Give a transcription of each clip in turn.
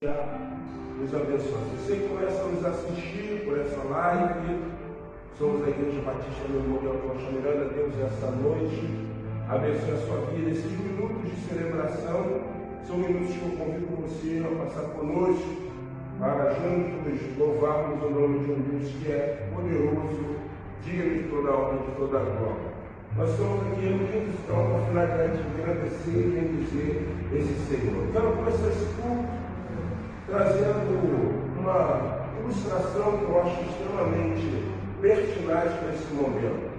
Nos abençoe. Você que começa a nos assistir por essa live, somos a Igreja Batista Memorial Rocha Miranda. Deus, essa noite, abençoe a sua vida. Esses minutos de celebração são minutos que eu convido você a passar conosco para juntos louvarmos o nome de um Deus que é poderoso, digno de toda a honra e de toda a glória. Nós estamos aqui reunidos então com a finalidade de agradecer e bendizer esse Senhor. Quero começar esse culto trazendo uma ilustração que eu acho extremamente pertinaz para esse momento.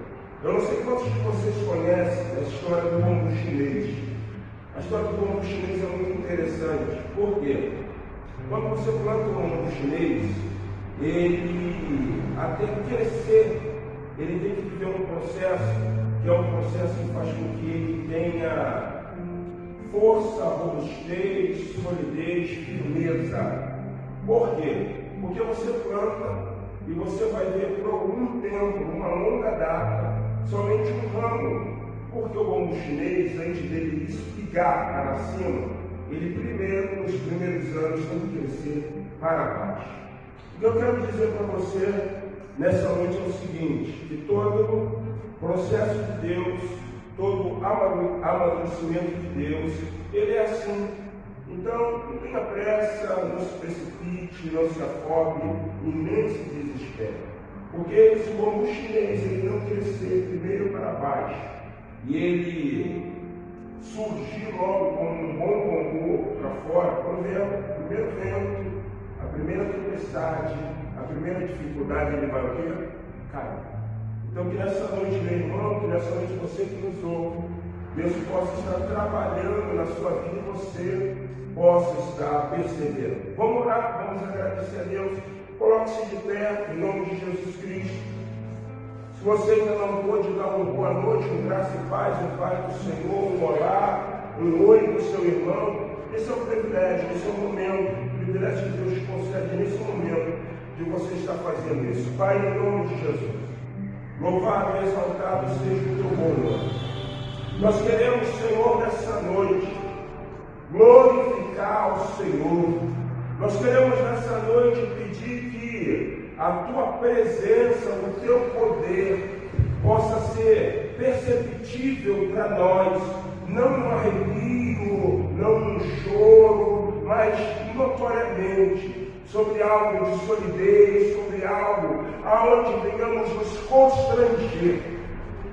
Eu não sei quantos de vocês conhecem a história do bambu chinês. A história do bambu chinês é muito interessante. Por quê? Quando você planta um bambu chinês, ele, até crescer, ele tem que viver um processo, que é um processo que faz com que ele tenha força, robustez, solidez, firmeza. Por quê? Porque você planta e você vai ver por algum tempo, uma longa data, somente um ramo. Porque o bambu chinês, antes dele espigar para cima, ele primeiro, nos primeiros anos, tem que crescer para baixo. O que eu quero dizer para você nessa noite é o seguinte, que todo processo de Deus, todo amadurecimento de Deus, ele é assim. Então, não tenha pressa, não se precipite, não se afobe e nem se desespere. Porque se o bambu chinês ele não crescer primeiro para baixo e ele surgir logo como um bom bambu para fora, quando vier o primeiro vento, a primeira tempestade, a primeira dificuldade, ele vai o quê? Cair. Então, que nessa noite, meu irmão, que nessa noite você que nos ouve, Deus possa estar trabalhando na sua vida e você possa estar percebendo. Vamos orar, vamos agradecer a Deus. Coloque-se de pé, em nome de Jesus Cristo. Se você ainda não pôde dar uma boa noite, um graça e paz, um Pai do Senhor, um olá, um oi para o seu irmão, esse é um privilégio, esse é um momento, o privilégio que Deus te concede nesse momento de você estar fazendo isso. Pai, em nome de Jesus, louvado e exaltado seja o teu bom nome. Nós queremos, Senhor, nessa noite, glorificar o Senhor. Nós queremos nessa noite pedir que a tua presença, o teu poder, possa ser perceptível para nós, não no arrepio, não no choro, mas notoriamente, sobre algo de solidez, sobre algo aonde venhamos nos constranger.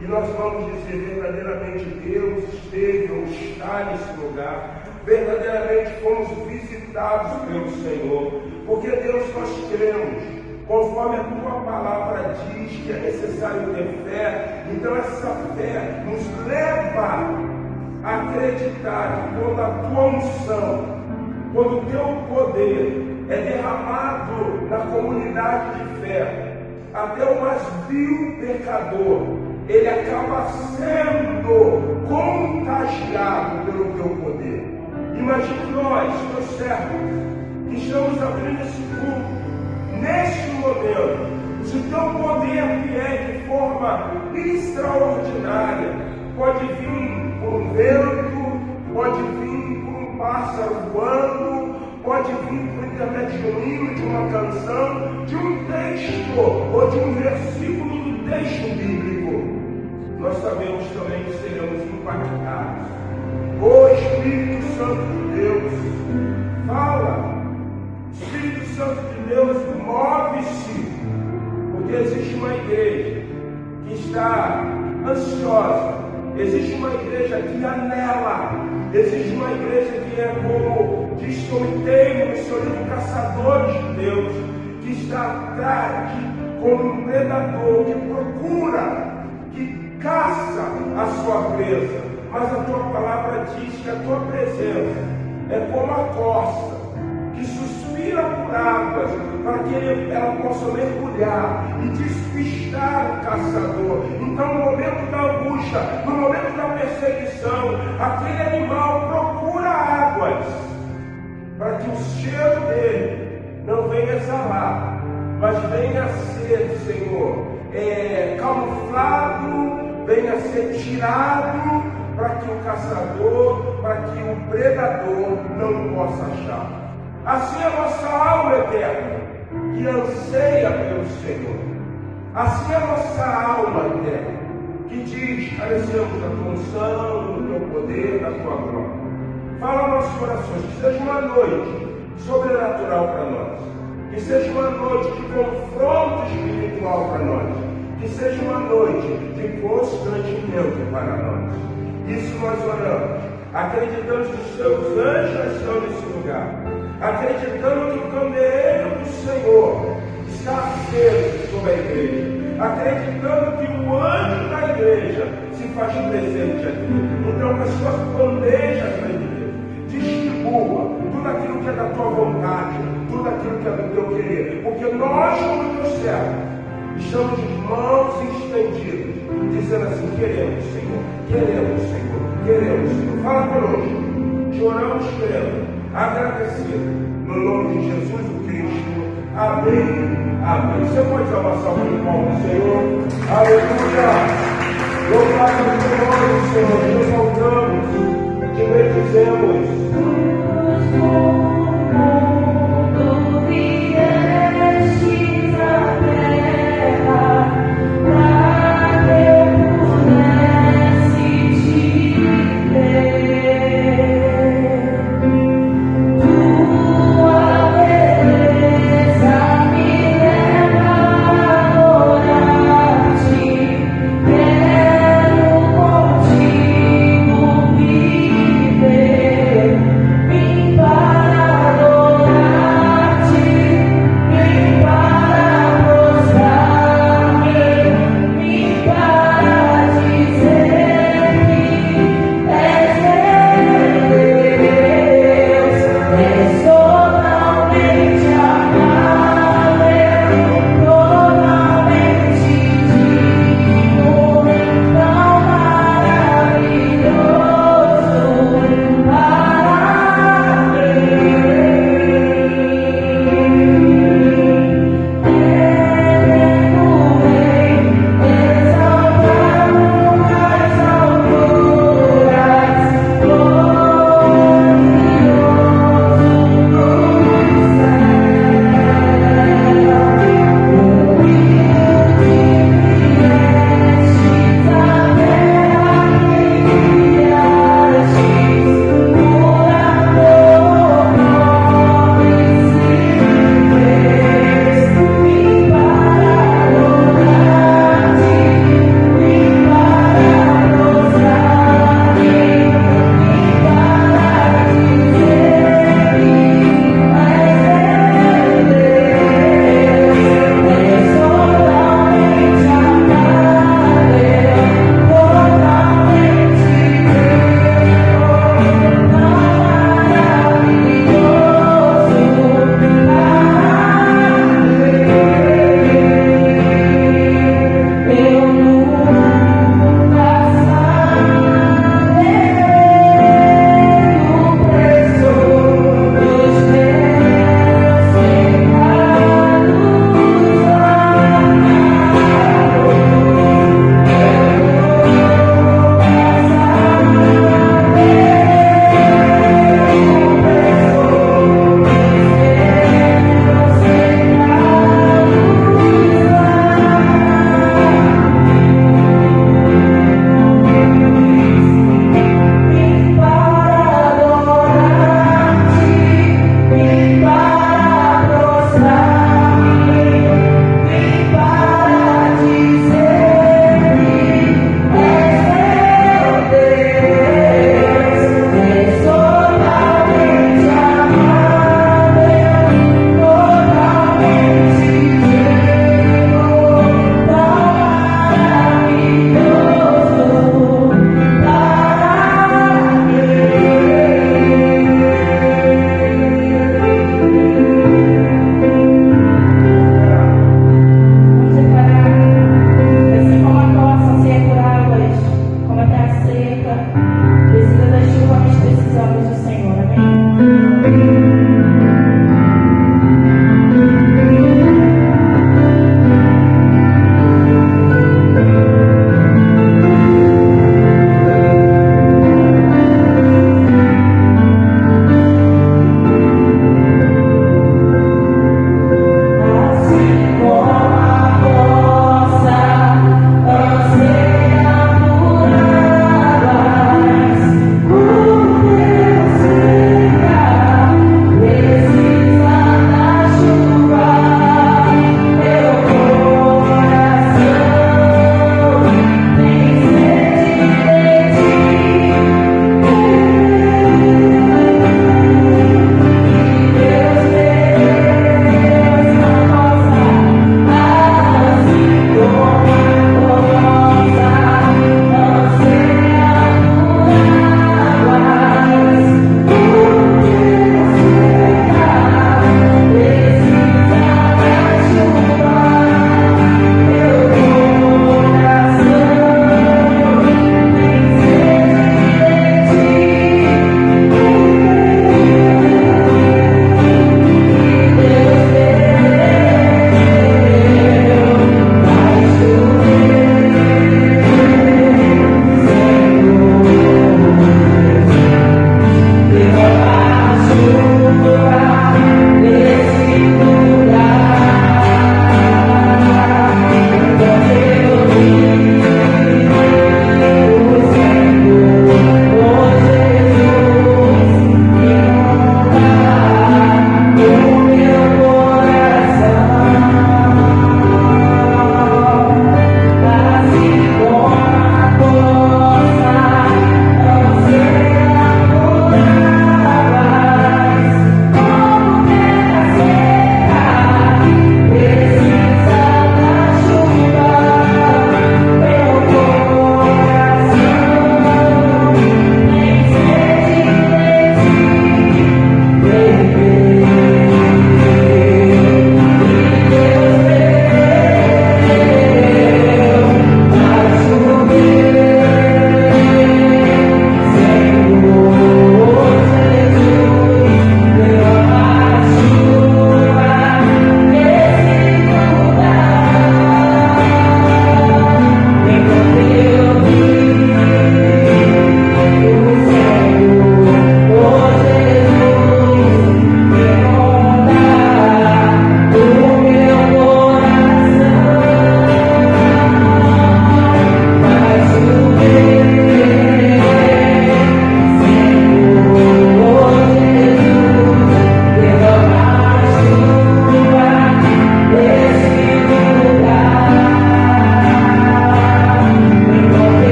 E nós vamos dizer verdadeiramente Deus esteve ou está nesse lugar. Verdadeiramente fomos visitados pelo Senhor. Porque Deus, nós cremos, conforme a tua palavra diz que é necessário ter fé. Então essa fé nos leva a acreditar que quando a tua unção, quando o teu poder é derramado na comunidade de fé, até o mais vil pecador, ele acaba sendo contagiado pelo teu poder. Imagine nós, meus servos, que estamos abrindo esse culto, neste momento, se o teu poder vier de forma extraordinária, pode vir por um vento, pode vir por um pássaro voando, pode vir por intermédio de um hino, de uma canção, de um texto ou de um versículo do texto bíblico. Nós sabemos também que seremos impactados. O Espírito Santo de Deus fala. Espírito Santo de Deus move-se. Porque existe uma igreja que está ansiosa. Existe uma igreja que anela. Existe uma igreja que é como diz Tomitei no seu livro Caçadores de Deus, que está atrás como um predador que procura, que caça a sua presa. Mas a tua palavra diz que a tua presença é como a corça que suspira por águas para que ela possa mergulhar e despistar o caçador. Então, no momento da angústia, no momento da perseguição, aquele animal procura águas para que o cheiro dele não venha exalar, mas venha a ser, Senhor, camuflado, venha a ser tirado, para que o caçador, para que o predador não possa achar. Assim a nossa alma eterna, que anseia pelo Senhor. Assim a nossa alma eterna, que diz: carecemos da tua unção, do teu poder, da tua glória. Fala nossos corações, que seja uma noite sobrenatural para nós, que seja uma noite de confronto espiritual para nós, que seja uma noite de constrangimento para nós. Isso nós oramos, acreditando que os seus anjos estão nesse lugar, acreditando que o candeeiro do Senhor está aceso sobre a igreja, acreditando que o anjo da igreja se faz presente aqui. Então, que as suas bandejas da igreja distribua tudo aquilo que é da tua vontade, tudo aquilo que é do teu querer, porque nós, como teus servos, estamos de mãos estendidas, dizendo assim: queremos, Senhor, queremos, Senhor, queremos, Senhor. Fala conosco, te oramos crendo, agradecido, no nome de Jesus o Cristo. Amém, amém. Você pode dar uma salva de palmas, Senhor? Aleluia! Louvado seja o nome do Senhor. Nós voltamos, te bendizemos. Para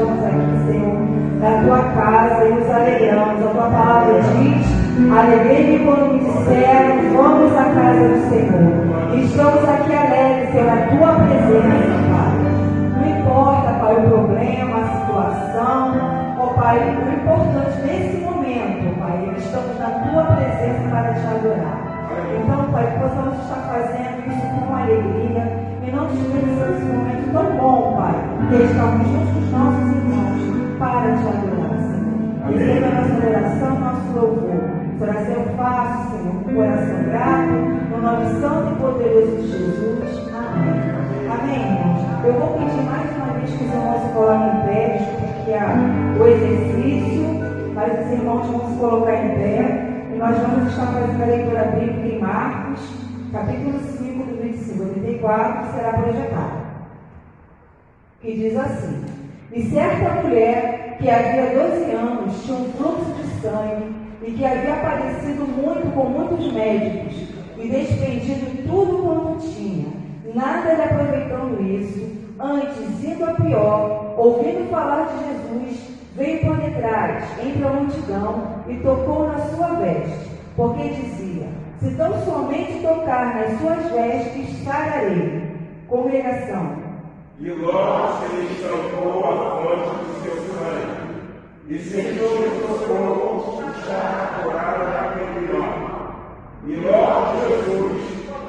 estamos aqui, Senhor, na tua casa e nos alegramos. A tua palavra diz: alegrei-me quando me disseram, vamos à casa do Senhor. E estamos aqui alegres, Senhor, na tua presença, Pai. Não importa, Pai, o problema, a situação, ó Pai, o importante nesse momento, Pai, estamos na tua presença para te adorar. Então, Pai, que possamos estar fazendo isso com alegria e não desperdiçando esse momento tão bom, Pai, que estamos juntos com os nossos irmãos para te adorar, Senhor. Receba a nossa oração, nosso louvor. Essa oração fácil, Senhor, com o coração grato, no nome santo e poderoso de Jesus. Amém. Amém, irmãos. Eu vou pedir mais uma vez que os irmãos se coloquem em pé, porque o exercício, mas os irmãos vão se colocar em pé. E nós vamos estar fazendo a leitura bíblica em Marcos, capítulo 5, do 25 ao 34, que será projetado. Que diz assim: E certa mulher, que havia 12 anos, tinha um fluxo de sangue, e que havia padecido muito com muitos médicos, e despendido tudo quanto tinha, nada lhe aproveitando isso, antes, indo a pior, ouvindo falar de Jesus, veio por detrás, entre a multidão, e tocou na sua veste, porque dizia: se tão somente tocar nas suas vestes, sararei. Congregação. E logo se lhe estancou a fonte do seu sangue, e sentiu-lhe o socorro puxar a corada daquele homem. E logo Jesus,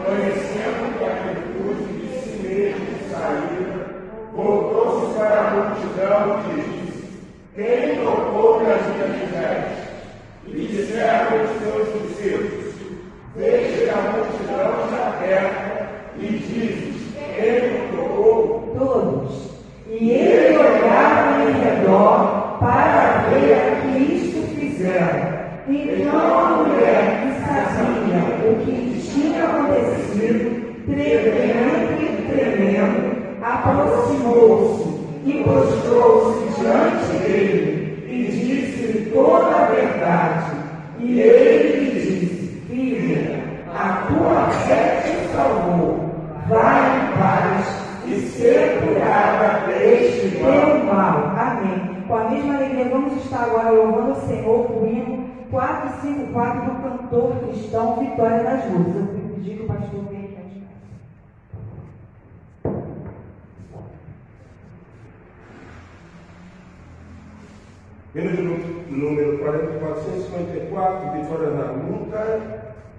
conhecendo que a virtude de si mesmo saíra, voltou-se para a multidão e disse: quem tocou nas minhas vestes? E disseram os seus discípulos: veja a multidão está perto, e dizes: quem tocou? Todos. E ele olhava em redor para ver o que isto fizeram. Então a mulher, que sabia o que lhe tinha acontecido, tremendo, aproximou-se e prostrou-se diante dele e disse toda a verdade. E ele lhe disse: filha, a tua fé te salvou. Vai em paz e ser curada deste teu mal. Amém. Com a mesma alegria, vamos estar agora louvando o Senhor com o hino 454 do cantor cristão Vitória das Luzes. Eu vou pedir que o pastor venha aqui atrás. Hino de número 454, Vitória na luta.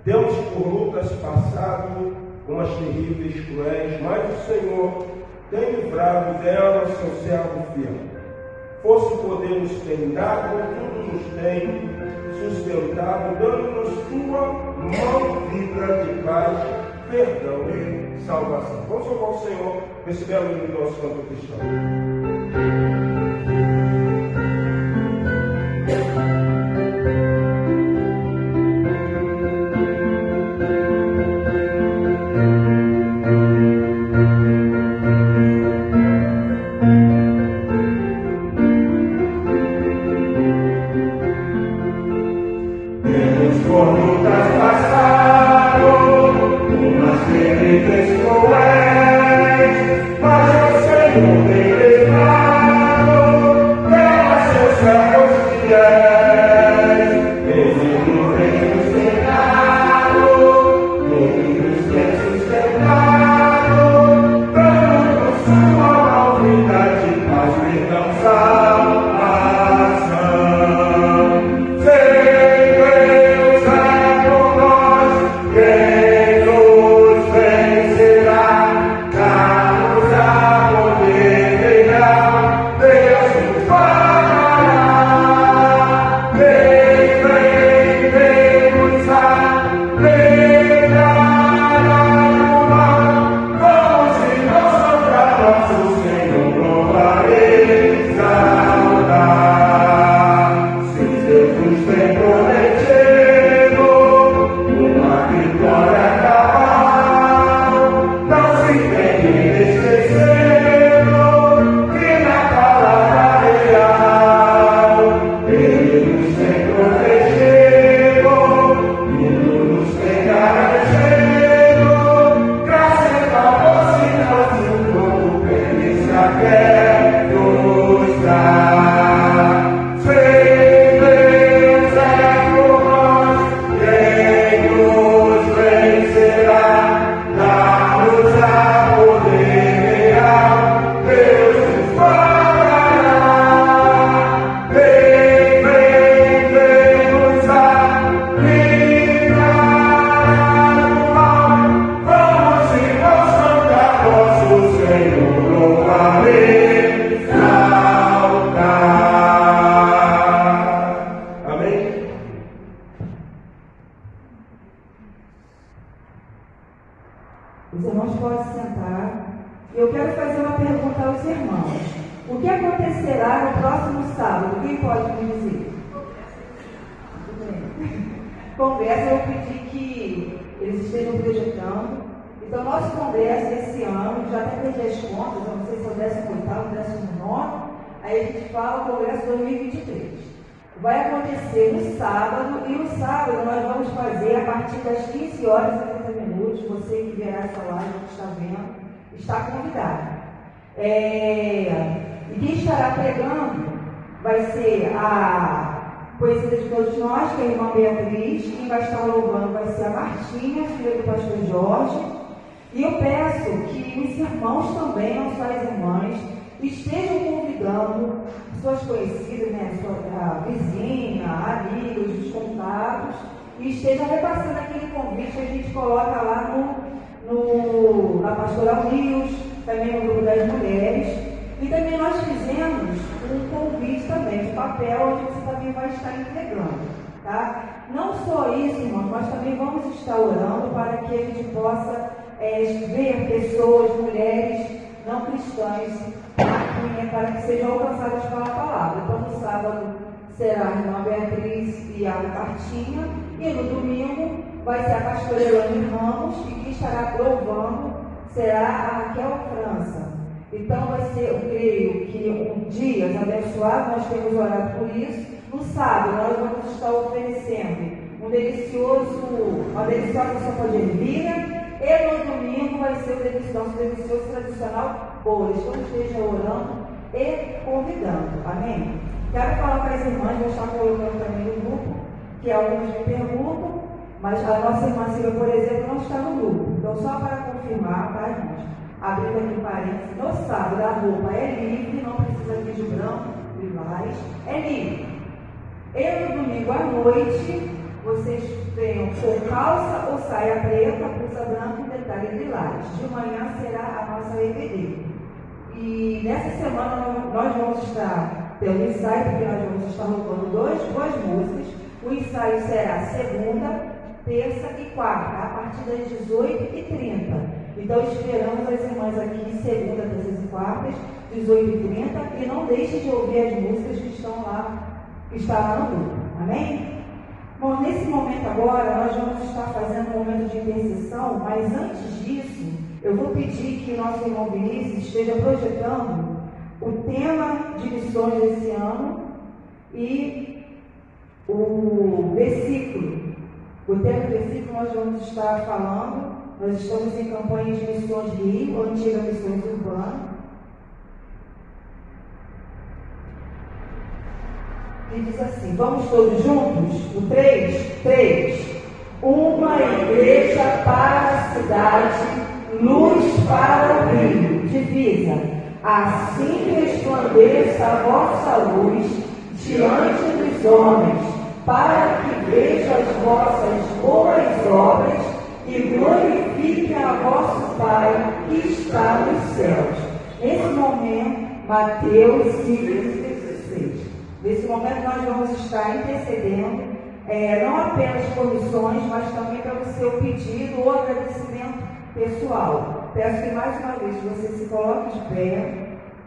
Demos por lutas passado, umas terríveis cruéis, mas o Senhor tem livrado dela seu servo fiel. Fosse o poder nos tem dado, tudo nos tem sustentado, dando-nos tua mão vida de paz, perdão e salvação. Vamos louvar o Senhor, esse belo hino do nosso canto cristão. Deus que acontecerá no próximo sábado? Quem pode me dizer? Congresso, eu pedi que eles estejam projetando. Então, nosso congresso esse ano, já até perdi as contas, eu não sei se é o 18º, 19º, aí a gente fala o congresso 2023. Vai acontecer no sábado, e no sábado nós vamos fazer a partir das 15 horas e 30 minutos. Você que verá essa live, que está vendo, está convidado. E quem estará pregando vai ser a conhecida de todos nós, que é a irmã Beatriz. Quem vai estar louvando vai ser a Martinha, filha do pastor Jorge. E eu peço que os irmãos também, não só as irmãs, estejam convidando pessoas conhecidas, né, sua vizinha, amigos, os contatos, e estejam repassando aquele convite que a gente coloca lá na Pastoral News, também no grupo das mulheres. E também nós fizemos um convite também de papel, onde você também vai estar entregando, tá? Não só isso, irmãos, nós também vamos estar orando para que a gente possa ver pessoas, mulheres não cristãs aqui, para que sejam alcançadas pela palavra. Então, no sábado será a irmã Beatriz e a Martinha, e no domingo vai ser a pastora Elane Ramos, e quem estará louvando será a Raquel França. Então, vai ser, eu creio que dias abençoados, nós temos orado por isso. No sábado, nós vamos estar oferecendo uma deliciosa sopa de ervilha. E no domingo vai ser o nosso delicioso tradicional bolo. Então esteja orando e convidando. Amém? Quero falar para as irmãs, vou estar colocando também no grupo, que algumas me perguntam, mas a nossa irmã Silvia, por exemplo, não está no grupo. Então, só para confirmar, tá, irmãos? Abrindo aqui parênteses, no sábado a roupa é livre, não precisa vir de branco, lilás, é livre. E no domingo à noite, vocês venham com calça ou saia preta, blusa branca e detalhe lilás. De manhã será a nossa EBD. E nessa semana nós vamos estar tendo ensaio, porque nós vamos estar louvando duas músicas. O ensaio será segunda, terça e quarta, a partir das 18h30. Então esperamos as irmãs aqui segunda, terça e quartas, 18h30, e não deixem de ouvir as músicas que estão lá, que estarão no grupo. Amém? Bom, nesse momento agora, nós vamos estar fazendo um momento de intercessão, mas antes disso, eu vou pedir que o nosso irmão Vinícius esteja projetando o tema de missões desse ano e o versículo. O tema do versículo nós vamos estar falando, nós estamos em campanha de missões Rio, antiga missões urbana. E diz assim, vamos todos juntos? O 3. Uma igreja para a cidade, luz para o rio. Divisa. Assim resplandeça a vossa luz diante dos homens, para que vejam as vossas boas obras e glorifiquem a vosso Pai que está nos céus. Nesse momento, Mateus 5:16. Nesse momento nós vamos estar intercedendo, não apenas por missões, mas também pelo seu pedido ou agradecimento pessoal. Peço que mais uma vez você se coloque de pé,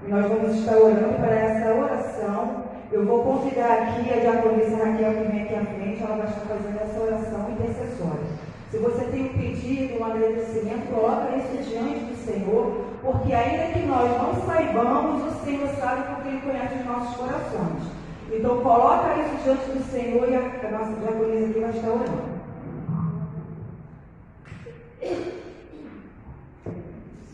e nós vamos estar orando para essa oração. Eu vou convidar aqui a diaconisa Raquel, que vem aqui à frente, ela vai estar fazendo essa oração intercessória. Se você tem um pedido, um agradecimento, coloca isso diante do Senhor, porque ainda que nós não saibamos, o Senhor sabe, porque Ele conhece os nossos corações. Então, coloca isso diante do Senhor, e a nossa diaconisa aqui vai estar orando.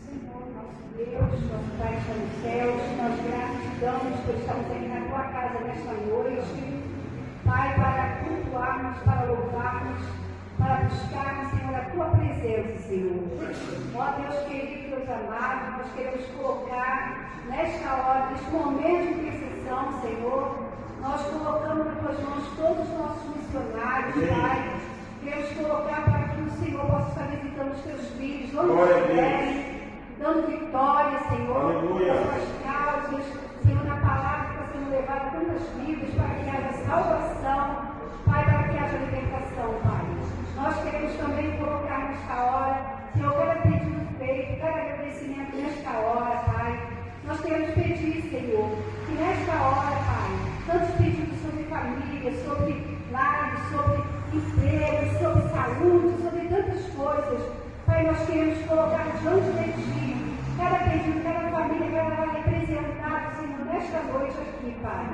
Senhor, nosso Deus, nosso Pai que está nos céus, nós gratidamos por estarmos aqui na Tua casa nesta noite, Pai, para cultuarmos, para louvarmos, para buscarmos, Senhor, a Tua presença, Senhor. Ó Deus querido, Deus amado, nós queremos colocar nesta hora, neste momento de intercessão, Senhor, nós colocamos nas Tuas mãos todos os nossos missionários, Pai. Queremos colocar para que o Senhor possa estar visitando os Teus filhos, onde estiverem, dando vitória, Senhor, nas Tuas causas, Senhor, na palavra que está sendo levada a tantas vidas, para que haja salvação, Pai, para que haja libertação, Pai. Nós queremos também colocar nesta hora, Senhor, cada pedido feito, cada agradecimento nesta hora, Pai. Nós queremos pedir, Senhor, Senhor. E nesta hora, Pai, tantos pedidos sobre família, sobre lares, sobre emprego, sobre saúde, sobre tantas coisas. Pai, nós queremos colocar diante de Ti cada pedido, cada família, cada lar representado, Senhor, nesta noite aqui, Pai.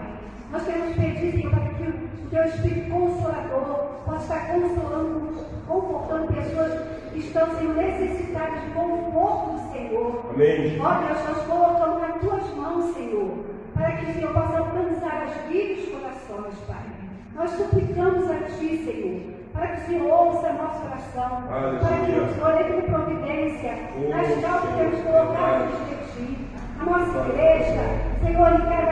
Nós queremos pedir, Senhor, para que o Teu Espírito Consolador possa estar consolando, confortando pessoas que estão, Senhor, necessitadas de conforto do Senhor. Amém. Ó Deus, nós colocamos nas Tuas mãos, Senhor, para que o Senhor possa alcançar as vidas dos corações, Pai. Nós suplicamos a Ti, Senhor, para que o Senhor ouça a nossa oração, para que o Senhor dê com providência nas causas que temos colocado diante de Ti. A nossa igreja, Senhor, em cada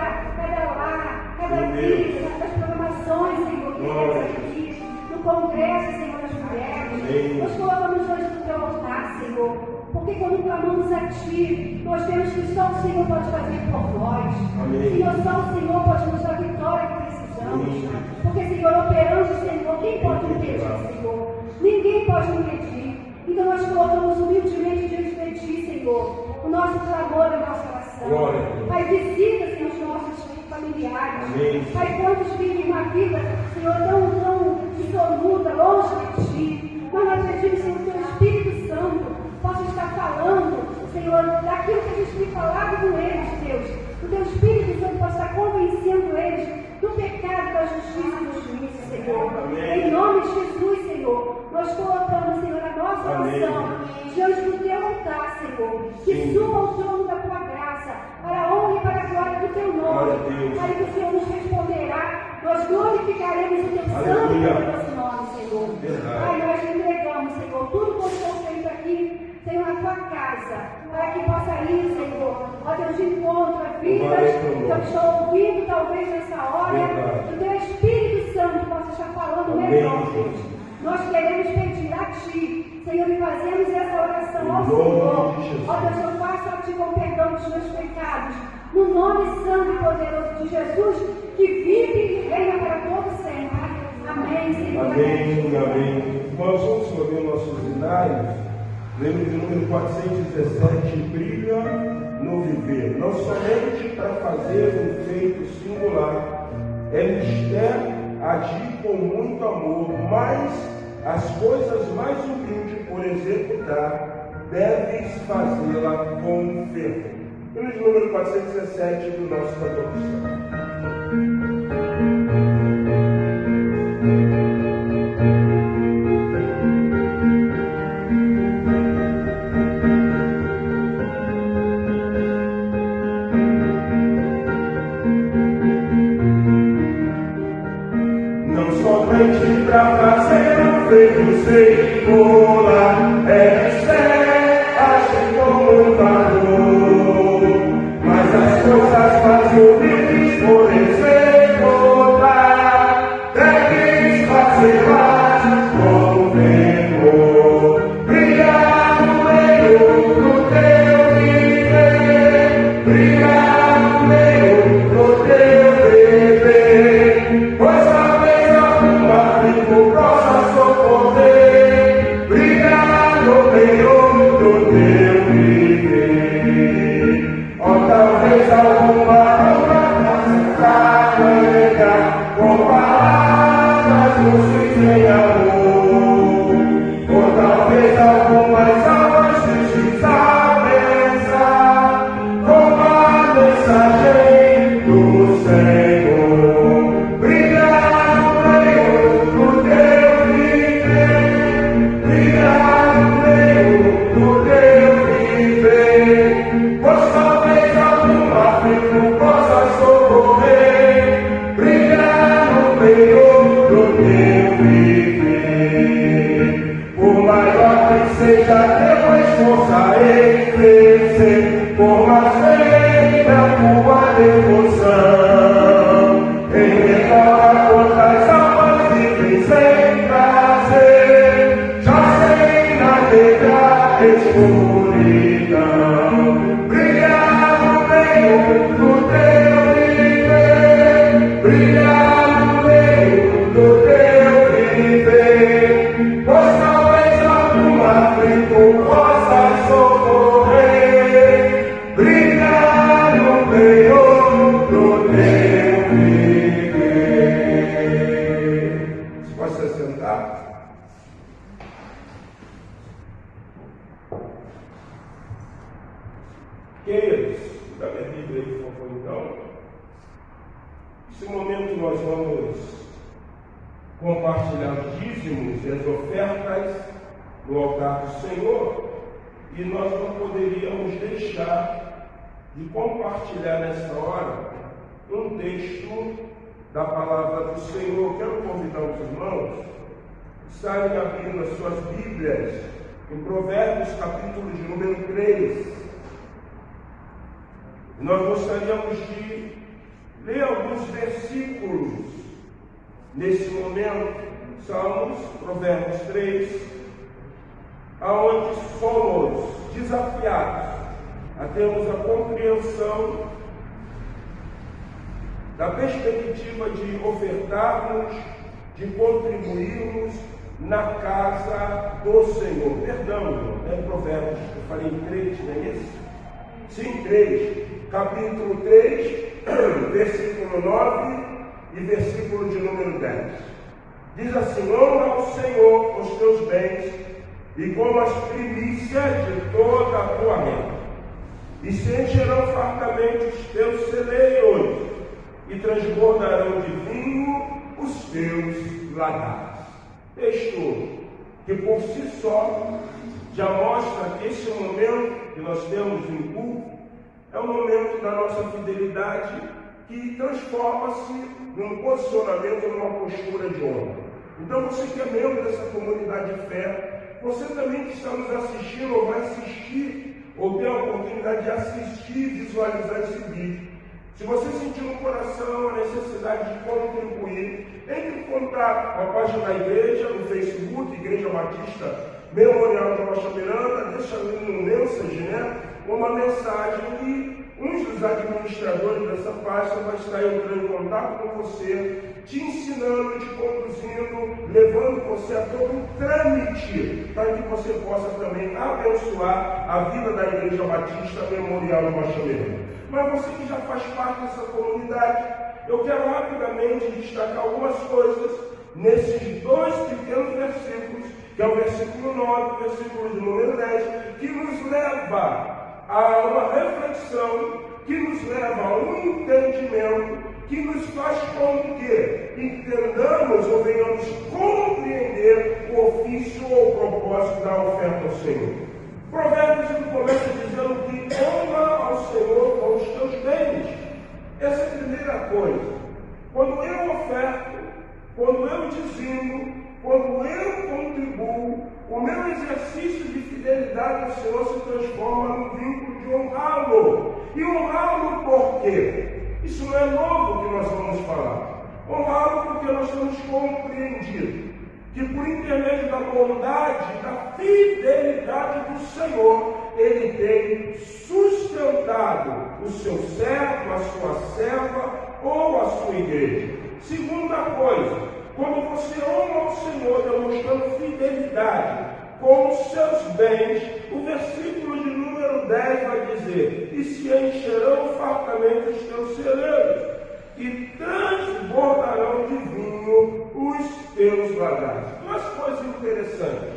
lar, cada vida, nas programações, Senhor, que temos aqui, no congresso, Senhor, das mulheres, nós colocamos hoje no Teu altar, Senhor, porque quando clamamos a Ti, nós temos que só o Senhor pode fazer por nós. Senhor, só o Senhor pode nos dar a vitória que precisamos. Porque, Senhor, operando, Senhor, quem pode impedir, Senhor? Ninguém pode impedir. Então nós colocamos humildemente diante de Ti, Senhor, o nosso clamor, a nossa oração. Pai, visita, Senhor, os nossos familiares. Pai, quantos vivem uma vida, Senhor, tão dissoluta, longe de Ti. Mas nós pedimos, Senhor, que o Teu Espírito Santo possa estar falando, Senhor, daquilo que a gente tem falado com eles, Deus. O Teu Espírito Santo possa estar convencendo eles do pecado, da justiça e do juízo, Senhor. Em nome de Jesus, Senhor, nós colocamos, Senhor, a nossa oração diante do Teu altar, Senhor, que suba ao trono da Tua graça, para a honra e para a glória do Teu nome. Para que o Senhor nos responderá, nós glorificaremos o Teu santo e poderoso nome, Senhor. Pai, nós entregamos, Senhor, tudo quanto foi feito aqui, Senhor, na Tua casa, para que possa ir, Senhor, ó Deus, de encontro a vidas que eu estou ouvindo, talvez nessa hora, que o Teu Espírito Santo possa estar falando melhor, Deus. Nós queremos pedir a Ti, Senhor, e fazemos essa oração ao Senhor. Ó Deus, eu faço a Ti com perdão dos meus pecados, no nome santo e poderoso de Jesus, que vive e reina para todo sempre. Amém, Senhor. Amém. Nós vamos fazer nossos sinais. Livro de número 417, brilha no viver, não somente para fazer um feito singular, é mister agir com muito amor, mas as coisas mais humildes por executar, deves fazê-la com fervor. Livro de número 417 do nosso cantor cristão. Para fazer um feito singular, é agir com muito amor, mas as coisas mais humildes por executar, deves fazê-las com fervor. Brilhar no meio do Teu viver, brilhar no meio do Teu viver, pois talvez alguma tribo possa socorrer, brilhar no meio do Teu viver. Ou talvez alguma alma possa carregar com palavras doces em amor, ou talvez algumas almas precisam pensar como a mensagem do Senhor. Brilhar no meio do Teu viver, brilhar no meio do Teu viver, pois talvez alguma tribo possa socorrer, brilhar no meio do Teu viver. no teu viver. Você pode se sentar? Queridos, da minha Bíblia aí, por favor, então. Nesse momento nós vamos compartilhar os dízimos e as ofertas no altar do Senhor, e nós não poderíamos deixar de compartilhar nessa hora um texto da palavra do Senhor. Quero convidar os irmãos a estarem abrindo as suas Bíblias em Provérbios, capítulo de número 3. Nós gostaríamos de ler alguns versículos nesse momento, Salmos, Provérbios 3, aonde somos desafiados a termos a compreensão da perspectiva de ofertarmos, de contribuirmos na casa do Senhor. Perdão, não é Provérbios, eu falei 3, não é isso? Sim, 3. Capítulo 3, versículo 9 e versículo de número 10. Diz assim: honra ao Senhor os teus bens e como as primícias de toda a tua renda, e se encherão fartamente os teus celeiros, e transbordarão de vinho os teus lagares. Texto que por si só já mostra que esse momento que nós temos em culto é um momento da nossa fidelidade que transforma-se num posicionamento, numa postura de honra. Então você que é membro dessa comunidade de fé, você também que está nos assistindo ou vai assistir, ou tem a oportunidade de assistir e visualizar esse vídeo, se você sentir no coração a necessidade de contribuir, entre em contato com a página da igreja, no Facebook, Igreja Batista Memorial de Rocha Miranda, deixa ali no message, né? Uma mensagem e um dos administradores dessa página vai estar entrando em contato com você, te ensinando, te conduzindo, levando você a todo um trâmite para que você possa também abençoar a vida da Igreja Batista Memorial de Rocha Miranda. Mas você que já faz parte dessa comunidade, eu quero rapidamente destacar algumas coisas nesses dois pequenos versículos, que é o versículo 9 e o versículo de número 10, que nos leva a uma reflexão, que nos leva a um entendimento, que nos faz com que entendamos ou venhamos compreender o ofício ou o propósito da oferta ao Senhor. Provérbios começa dizendo que honra ao Senhor com os teus bens. Essa é a primeira coisa. Quando eu oferto, quando eu dizimo, quando eu contribuo, o meu exercício de fidelidade ao Senhor se transforma num vínculo de honrá-lo. E honrá-lo por quê? Isso não é novo que nós vamos falar. Honrá-lo porque nós temos compreendido que por intermédio da bondade, da fidelidade do Senhor, Ele tem sustentado o seu servo, a sua serva ou a sua igreja. Segunda coisa, quando você honra ao Senhor demonstrando fidelidade com os seus bens, o versículo de número 10 vai dizer: e se encherão fartamente os teus celeiros, e transbordarão de vinho os teus lagares. Duas coisas interessantes.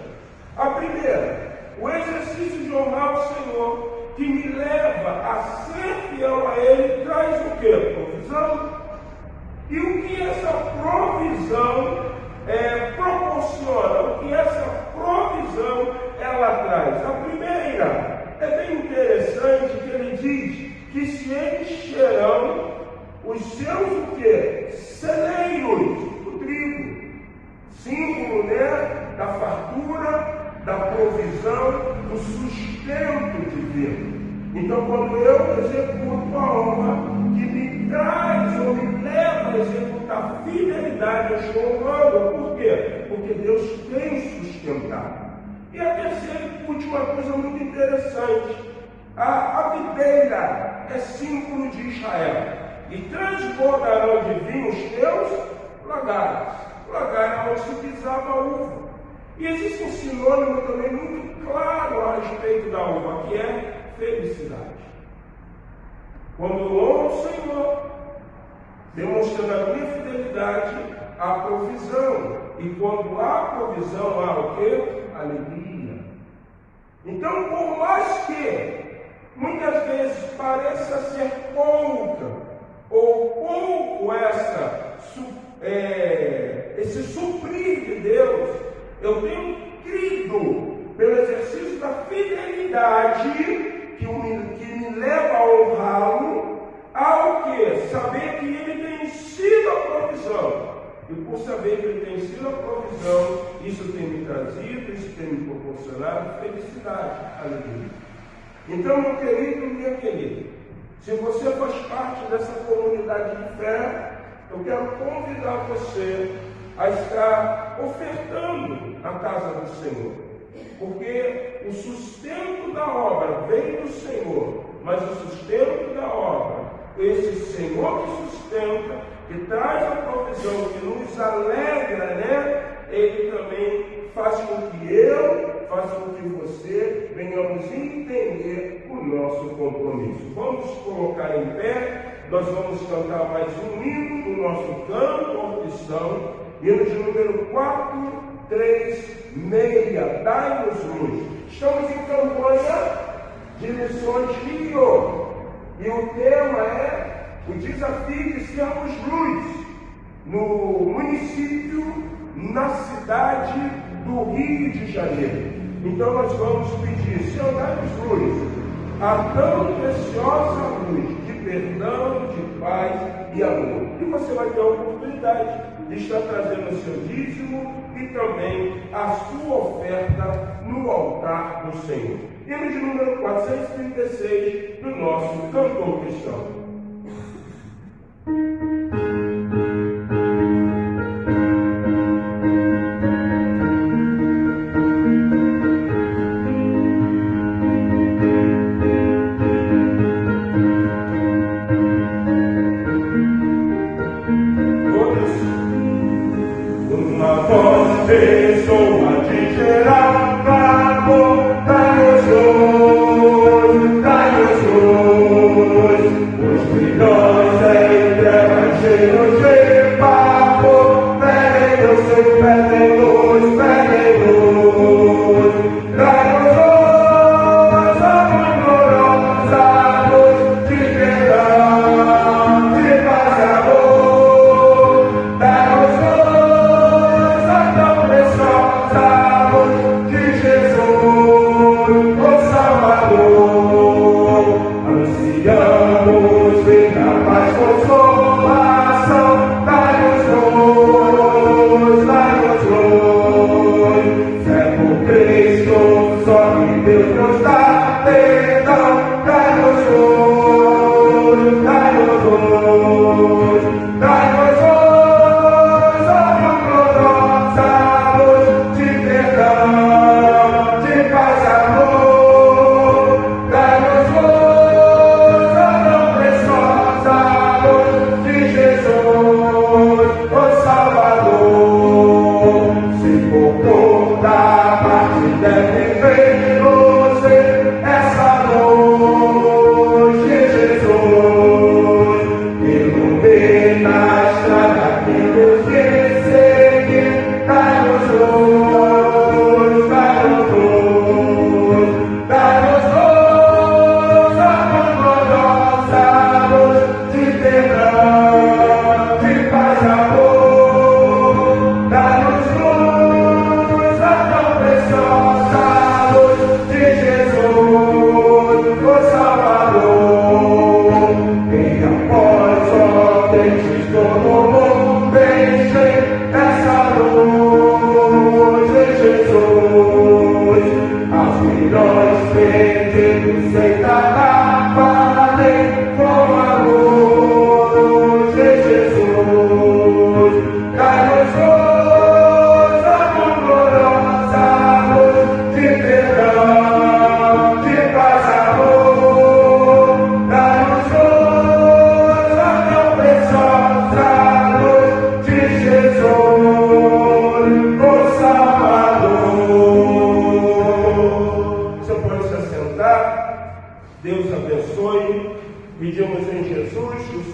A primeira, o exercício de honrar o Senhor, que me leva a ser fiel a Ele, traz o quê? Provisão. E o que essa provisão proporciona? O que essa provisão ela traz? A primeira, é bem interessante que ele diz que se encherão os seus o quê? Celeiros do trigo. Símbolo, né? Da fartura, da provisão, do sustento divino. Então, quando eu executo a honra que me traz ou me leva a executar fidelidade, eu estou honrando. Por quê? Porque Deus tem sustentado. E a terceira e última coisa muito interessante: a videira é símbolo de Israel. E transbordarão de vinho os teus lagares. Lagar é onde se pisava a uva. E existe um sinônimo também muito claro a respeito da uva, que é felicidade. Quando eu honro o Senhor, demonstrando a minha fidelidade à provisão. E quando há provisão, há o quê? Alegria. Então, por mais que muitas vezes pareça ser pouca ou pouco esse suprir de Deus, eu tenho crido pelo exercício da fidelidade que me leva a honrá-lo, ao que? Saber que Ele tem sido a provisão. E por saber que Ele tem sido a provisão, isso tem me trazido, isso tem me proporcionado felicidade, alegria. Então, meu querido e minha querida, se você faz parte dessa comunidade de fé, eu quero convidar você a estar ofertando na casa do Senhor. Porque o sustento da obra vem do Senhor, mas o sustento da obra, esse Senhor que sustenta, que traz a provisão, que nos alegra, né? Ele também faz com que faz com que você venhamos entender o nosso compromisso. Vamos colocar em pé, nós vamos cantar mais um hino do nosso canto opção, hino de número 436, Dai-nos luz. Estamos em campanha de Missões Rio, e o tema é o desafio de sermos luz no município, na cidade do Rio de Janeiro. Então nós vamos pedir, Senhor, dai-nos luz, a tão preciosa luz de perdão, de paz e amor. E você vai ter a oportunidade de estar trazendo o seu dízimo e também a sua oferta no altar do Senhor. Hino de número 436 do nosso cantor cristão. Pessoa de geral, favor, dai-nos luz, dai-nos luz. Os milhões em trevas cheios de pavor, pedem luz, pedem luz. Dai-nos luz, amorosa luz de perdão, de paz e amor. Dai-nos de Jesus, o Salvador, anunciamos vida, paz, consolação, dai-nos luz, fé por Cristo, só que Deus nos dá perdão, dai-nos luz, dai-nos luz, dai-nos luz. De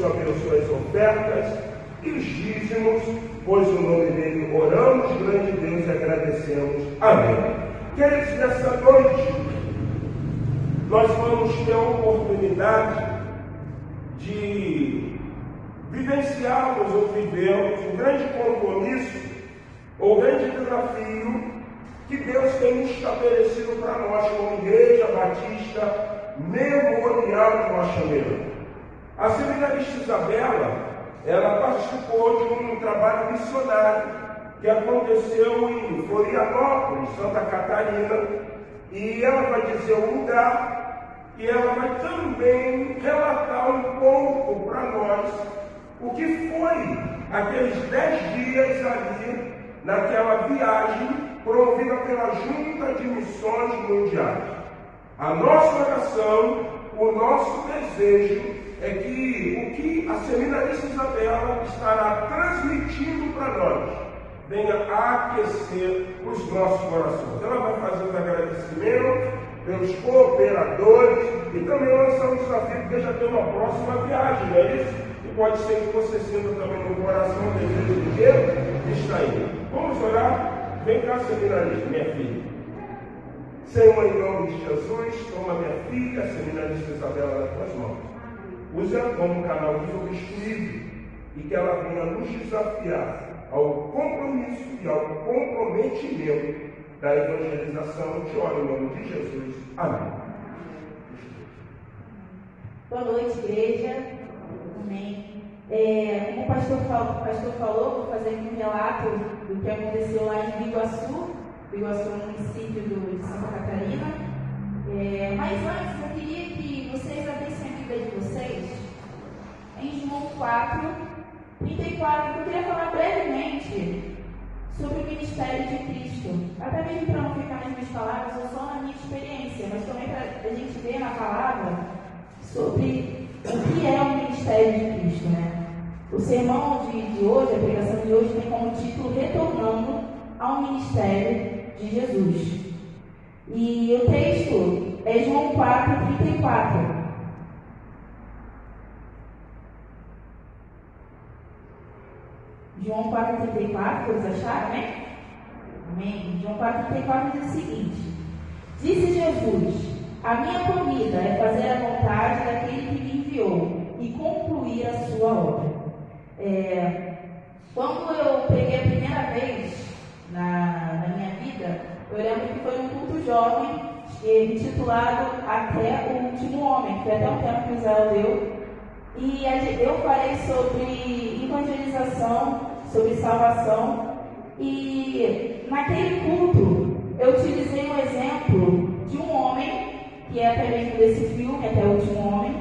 Senhor abençoe as ofertas e os dízimos, pois o nome dele oramos, grande Deus, e agradecemos. Amém. Queridos, nessa noite, nós vamos ter a oportunidade de vivenciarmos ou vivemos um grande compromisso ou grande desafio que Deus tem estabelecido para nós como Igreja Batista Memorial de Rocha. A seminarista Isabela, ela participou de um trabalho missionário que aconteceu em Florianópolis, Santa Catarina, e ela vai dizer o lugar e ela vai também relatar um pouco para nós o que foi aqueles 10 dias ali naquela viagem promovida pela Junta de Missões Mundiais. A nossa oração, o nosso desejo é que o que a seminarista Isabela estará transmitindo para nós venha aquecer os nossos corações. Ela vai fazer os agradecimentos pelos cooperadores e também lançar um desafio, porque já tem uma próxima viagem, não é isso? E pode ser que você sinta também no coração o desejo de Deus está indo. Vamos orar? Vem cá, seminarista, minha filha. Senhor, em nome de Jesus, toma minha filha, a seminarista Isabela, nas tuas mãos. Use-a como canal desobstruído e que ela venha nos desafiar ao compromisso e ao comprometimento da evangelização. Te oro em nome de Jesus. Amém. Boa noite, igreja. Amém. Como o pastor falou, vou fazer aqui um relato do que aconteceu lá em Biguaçu, no município de Santa Catarina. Mas antes, eu queria que vocês abrissem a Bíblia de vocês em João 4, 34. Eu queria falar brevemente sobre o ministério de Cristo. Até mesmo para não ficar nas minhas palavras, ou só na minha experiência, mas também para a gente ver na palavra sobre o que é o ministério de Cristo, né? O sermão de hoje, a pregação de hoje, tem como título Retornando ao Ministério de Jesus. E o texto é João 4, 34. João 4, 34, todos acharam, né? Amém? João 4, 34 diz o seguinte: Disse Jesus: A minha comida é fazer a vontade daquele que me enviou e concluir a sua obra. Quando eu preguei a primeira vez na minha vida, eu lembro que foi um culto jovem intitulado Até o Último Homem, que foi até um tempo que o Israel deu. E eu falei sobre evangelização, sobre salvação. E naquele culto eu utilizei um exemplo de um homem, que é até mesmo desse filme, Até o Último Homem,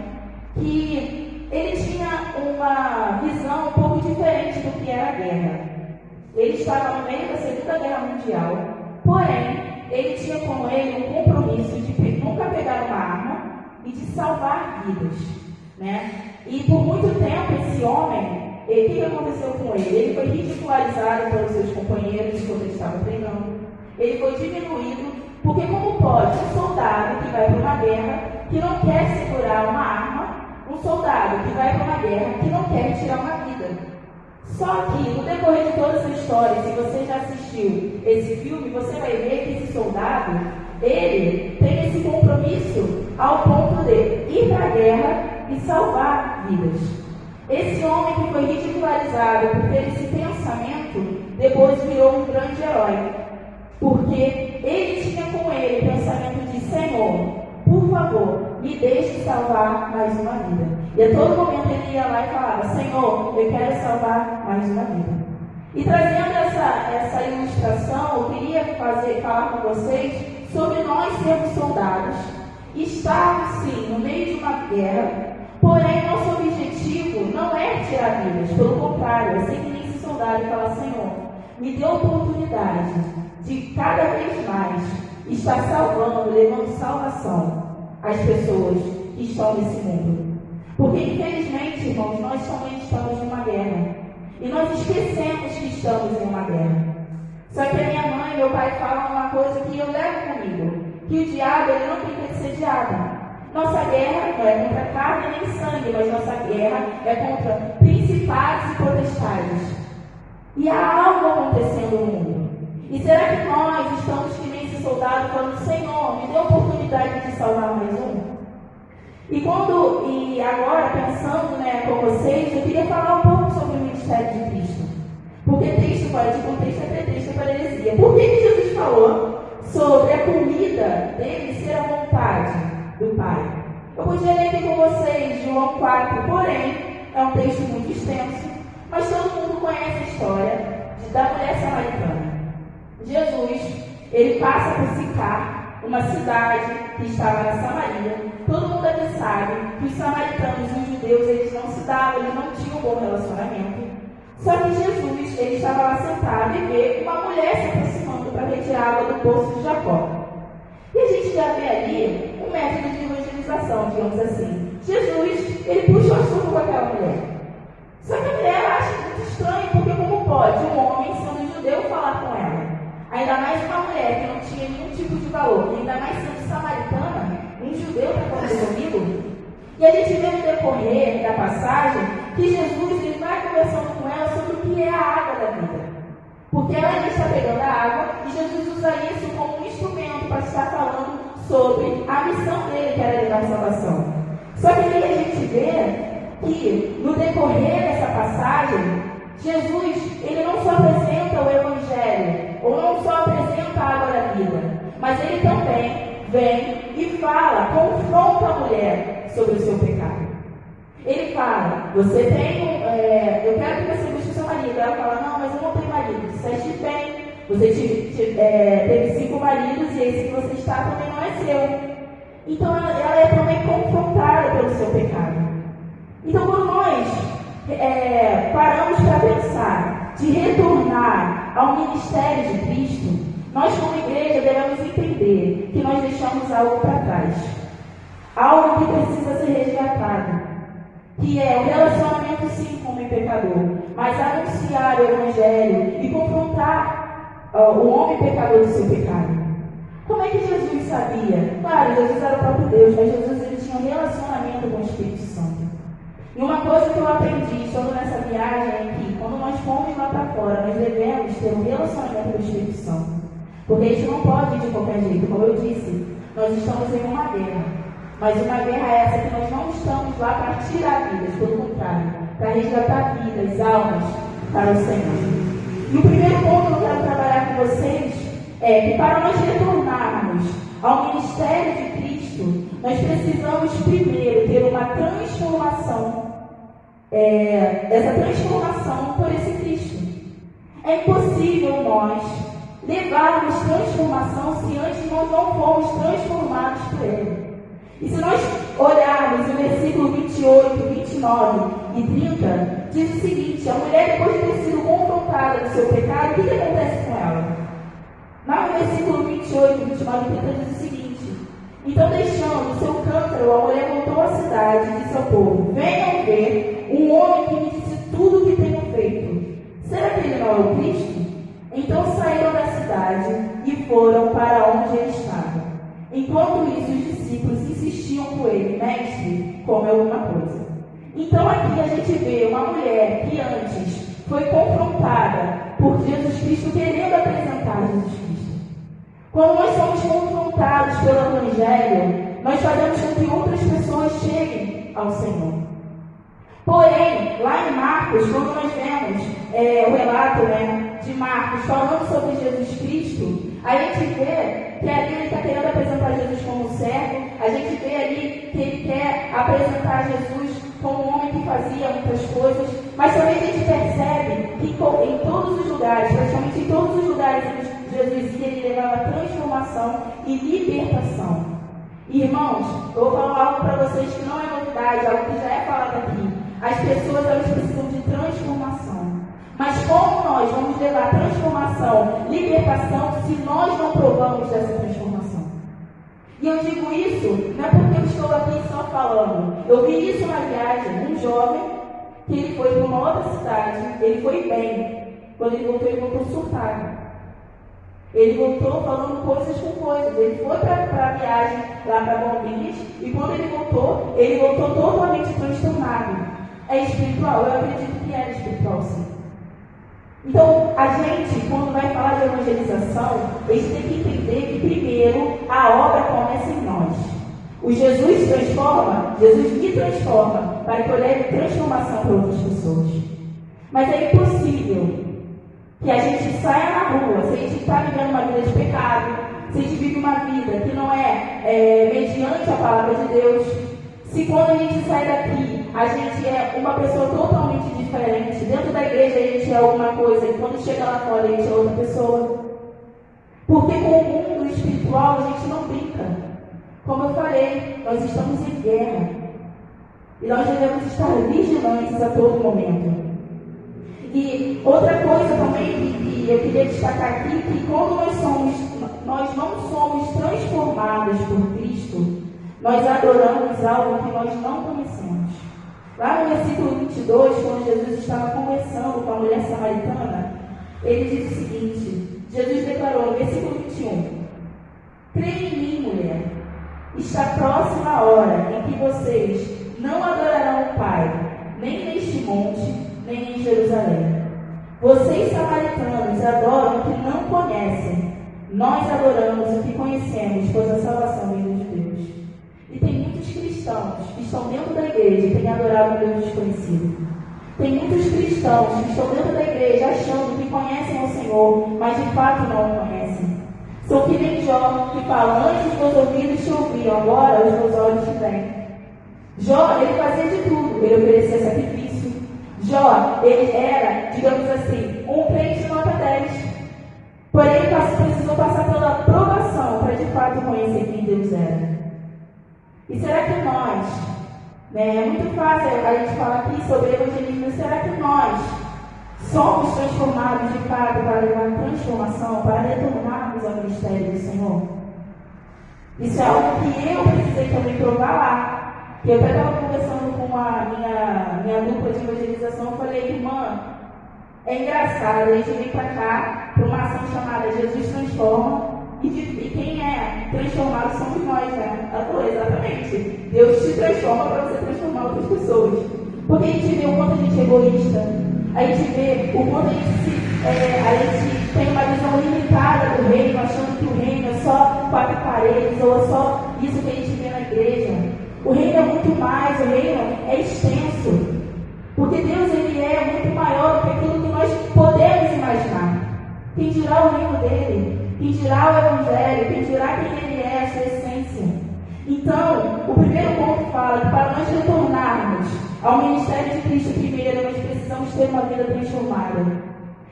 que ele tinha uma visão um pouco diferente do que era a guerra. Ele estava no meio da Segunda Guerra Mundial, porém, ele tinha com ele um compromisso de nunca pegar uma arma e de salvar vidas, né? E por muito tempo esse homem, o que aconteceu com ele? Ele foi ridicularizado pelos seus companheiros quando ele estava treinando. Ele foi diminuído, porque como pode um soldado que vai para uma guerra, que não quer segurar uma arma, um soldado que vai para uma guerra, que não quer tirar uma vida? Só que no decorrer de toda essa história, se você já assistiu esse filme, você vai ver que esse soldado, ele tem esse compromisso ao ponto de ir para a guerra e salvar vidas. Esse homem que foi ridicularizado por ter esse pensamento, depois virou um grande herói, porque ele tinha com ele o pensamento de: Senhor, por favor, me deixe salvar mais uma vida. E a todo momento ele ia lá e falava: Senhor, eu quero salvar mais uma vida. E trazendo essa ilustração, eu queria falar com vocês sobre nós sermos soldados, estarmos sim no meio de uma guerra, porém nosso objetivo não é tirar vidas, pelo contrário, é ser que nem esse soldado e falar: Senhor, me dê a oportunidade de cada vez mais estar salvando, levando salvação às pessoas que estão nesse mundo. Porque infelizmente, irmãos, nós também estamos numa guerra. E nós esquecemos que estamos em uma guerra. Só que a minha mãe e meu pai falam uma coisa que eu levo comigo: que o diabo, ele não tem que ser diabo. Nossa guerra não é contra carne nem sangue, mas nossa guerra é contra principados e potestades. E há algo acontecendo no mundo. E será que nós estamos que nem esse soldado falando, Senhor, me dê a oportunidade de salvar mais um? E agora, pensando com vocês, eu queria falar um pouco sobre o ministério de Cristo. Porque texto fora de contexto é pretexto para heresia. Por que Jesus falou sobre a comida dele ser a vontade do Pai? Eu podia ler aqui com vocês João 4, porém, é um texto muito extenso, mas todo mundo conhece a história da mulher samaritana. Jesus, ele passa por Sicar, uma cidade que estava na Samaria. Todo mundo aqui sabe que os samaritanos e os judeus, eles não se davam, eles não tinham um bom relacionamento. Só que Jesus, ele estava lá sentado e vê uma mulher se aproximando para retirar água do poço de Jacó. E a gente já vê ali um método de evangelização, digamos assim. Jesus, ele puxa o assunto com aquela mulher. Só que a mulher acha muito estranho, porque como pode um homem, sendo judeu, falar com ela? Ainda mais uma mulher que não tinha nenhum tipo de valor, e ainda mais sendo samaritana, um judeu está falando comigo? E a gente vê no decorrer da passagem que Jesus ele vai conversando com ela sobre o que é a água da vida. Porque ela ali está pegando a água e Jesus usa isso como um instrumento para estar falando sobre a missão dele, que era levar a salvação. Só que aí a gente vê que no decorrer dessa passagem, Jesus ele não só apresenta o Evangelho, ou não só apresenta a água da vida, mas ele também vem e fala, confronta a mulher sobre o seu pecado. Ele fala, você tem eu quero que você busque o seu marido. Ela fala, não, mas eu não tenho marido. Disseste bem, você teve 5 maridos e esse que você está também não é seu. Então ela é também confrontada pelo seu pecado. Então quando nós paramos para pensar de retornar ao ministério de Cristo, nós como igreja devemos entender que nós deixamos algo para trás. Algo que precisa ser resgatado, que é o relacionamento sim com o pecador, mas anunciar o Evangelho e confrontar o homem pecador do seu pecado. Como é que Jesus sabia? Claro, Jesus era o próprio Deus, mas Jesus ele tinha um relacionamento com o Espírito Santo. E uma coisa que eu aprendi estando nessa viagem é que quando nós formos lá para fora, nós devemos ter um relacionamento com o Espírito Santo. Porque a gente não pode ir de qualquer jeito, como eu disse, nós estamos em uma guerra. Mas uma guerra é essa que nós não estamos lá para tirar vidas, pelo contrário, para resgatar vidas, almas para o Senhor. E o primeiro ponto que eu quero trabalhar com vocês é que para nós retornarmos ao ministério de Cristo, nós precisamos primeiro ter uma transformação, essa transformação por esse Cristo. É impossível nós levarmos transformação se antes nós não formos transformados por Ele. E se nós olharmos o versículo 28, 29 e 30, diz o seguinte: a mulher, depois de ter sido confrontada do seu pecado, o que acontece com ela? No versículo 28, 29 e 30 diz o seguinte: então, deixando o seu cântaro, a mulher voltou à cidade e disse ao povo: venham ver um homem que me disse tudo o que tenho feito. Será que ele não é o Cristo? Então saíram da cidade e foram para onde ele estava. Enquanto isso, os discípulos insistiam com ele: mestre, come alguma coisa. Então aqui a gente vê uma mulher que antes foi confrontada por Jesus Cristo, querendo apresentar Jesus Cristo. Quando nós somos confrontados pelo Evangelho, nós fazemos com que outras pessoas cheguem ao Senhor. Porém, lá em Marcos, quando nós vemos o relato de Marcos falando sobre Jesus Cristo, a gente vê que ali ele está querendo apresentar Jesus como servo, a gente vê ali que ele quer apresentar Jesus como um homem que fazia muitas coisas, mas também a gente percebe que em todos os lugares, praticamente em todos os lugares onde Jesus ia, ele levava transformação e libertação. Irmãos, eu vou falar algo para vocês que não é novidade, algo que já é falado aqui. As pessoas, elas precisam de transformação. Mas como nós vamos levar transformação, libertação, se nós não provamos dessa transformação? E eu digo isso, não é porque eu estou aqui só falando. Eu vi isso na viagem, um jovem, que ele foi para uma outra cidade, ele foi bem. Quando ele voltou surtado. Ele voltou falando coisas com coisas. Ele foi para a viagem lá para Bombinhas e quando ele voltou totalmente transtornado. É espiritual? Eu acredito que era espiritual, sim. Então, a gente, quando vai falar de evangelização, a gente tem que entender que primeiro a obra começa em nós. O Jesus transforma, Jesus me transforma para que eu leve transformação para outras pessoas. Mas é impossível que a gente saia na rua, se a gente está vivendo uma vida de pecado, se a gente vive uma vida que não é mediante a palavra de Deus, se quando a gente sai daqui, a gente é uma pessoa totalmente diferente, dentro da igreja a gente é alguma coisa, e quando chega lá fora a gente é outra pessoa. Porque com o mundo espiritual a gente não brinca. Como eu falei, nós estamos em guerra. E nós devemos estar vigilantes a todo momento. E outra coisa também que eu queria destacar aqui, que quando nós não somos transformados por Cristo, nós adoramos algo que nós não conhecemos. Lá no versículo 22, quando Jesus estava conversando com a mulher samaritana, ele diz o seguinte, Jesus declarou no versículo 21, creia em mim, mulher, está próxima a hora em que vocês não adorarão o Pai, nem neste monte, nem em Jerusalém. Vocês, samaritanos, adoram o que não conhecem. Nós adoramos o que conhecemos, pois a salvação vem de Deus. E tem muitos cristãos que estão dentro da igreja e têm adorado um Deus desconhecido. Tem muitos cristãos que estão dentro da igreja achando que conhecem o Senhor, mas de fato não o conhecem. São que nem Jó, que fala, antes os meus ouvidos te ouviam, agora os meus olhos te veem. Jó, ele fazia de tudo, ele oferecia sacrifício. Jó, ele era, digamos assim, um crente nota 10. Porém, ele precisou passar pela provação para de fato conhecer quem Deus era. E será que nós, é muito fácil a gente falar aqui sobre evangelismo, será que nós somos transformados de fato para levar transformação, para retornarmos ao ministério do Senhor? Isso é algo que eu precisei também provar lá. Eu até estava conversando com a minha dupla de evangelização, eu falei, irmã, é engraçado, a gente vem para cá para uma ação chamada Jesus Transforma, e quem é transformado somos nós, né? Ela falou, exatamente, Deus te transforma para você transformar outras pessoas. Porque a gente vê o quanto a gente é egoísta, a gente vê o quanto a gente tem uma visão limitada do reino, achando que o reino é só 4 paredes, ou é só isso que a gente vê na igreja. O reino é muito mais, o reino é extenso. Porque Deus, ele é muito maior do que aquilo que nós podemos imaginar. Quem dirá o reino dele? Quem dirá o evangelho? Quem dirá quem ele é, a sua essência? Então, o primeiro ponto fala que para nós retornarmos ao ministério de Cristo primeiro, nós precisamos ter uma vida transformada.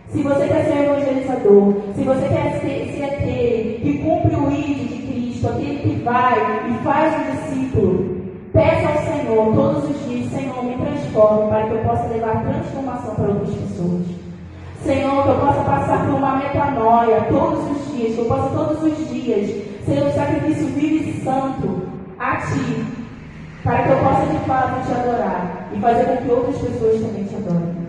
Se você quer ser evangelizador, se você quer ser aquele que cumpre o ID de Cristo, aquele que vai e faz um discípulo, peça ao Senhor todos os dias, Senhor, me transforme para que eu possa levar transformação para outras pessoas. Senhor, que eu possa passar por uma metanoia todos os dias, que eu possa todos os dias ser um sacrifício vivo e santo a Ti, para que eu possa de fato Te adorar e fazer com que outras pessoas também Te adorem.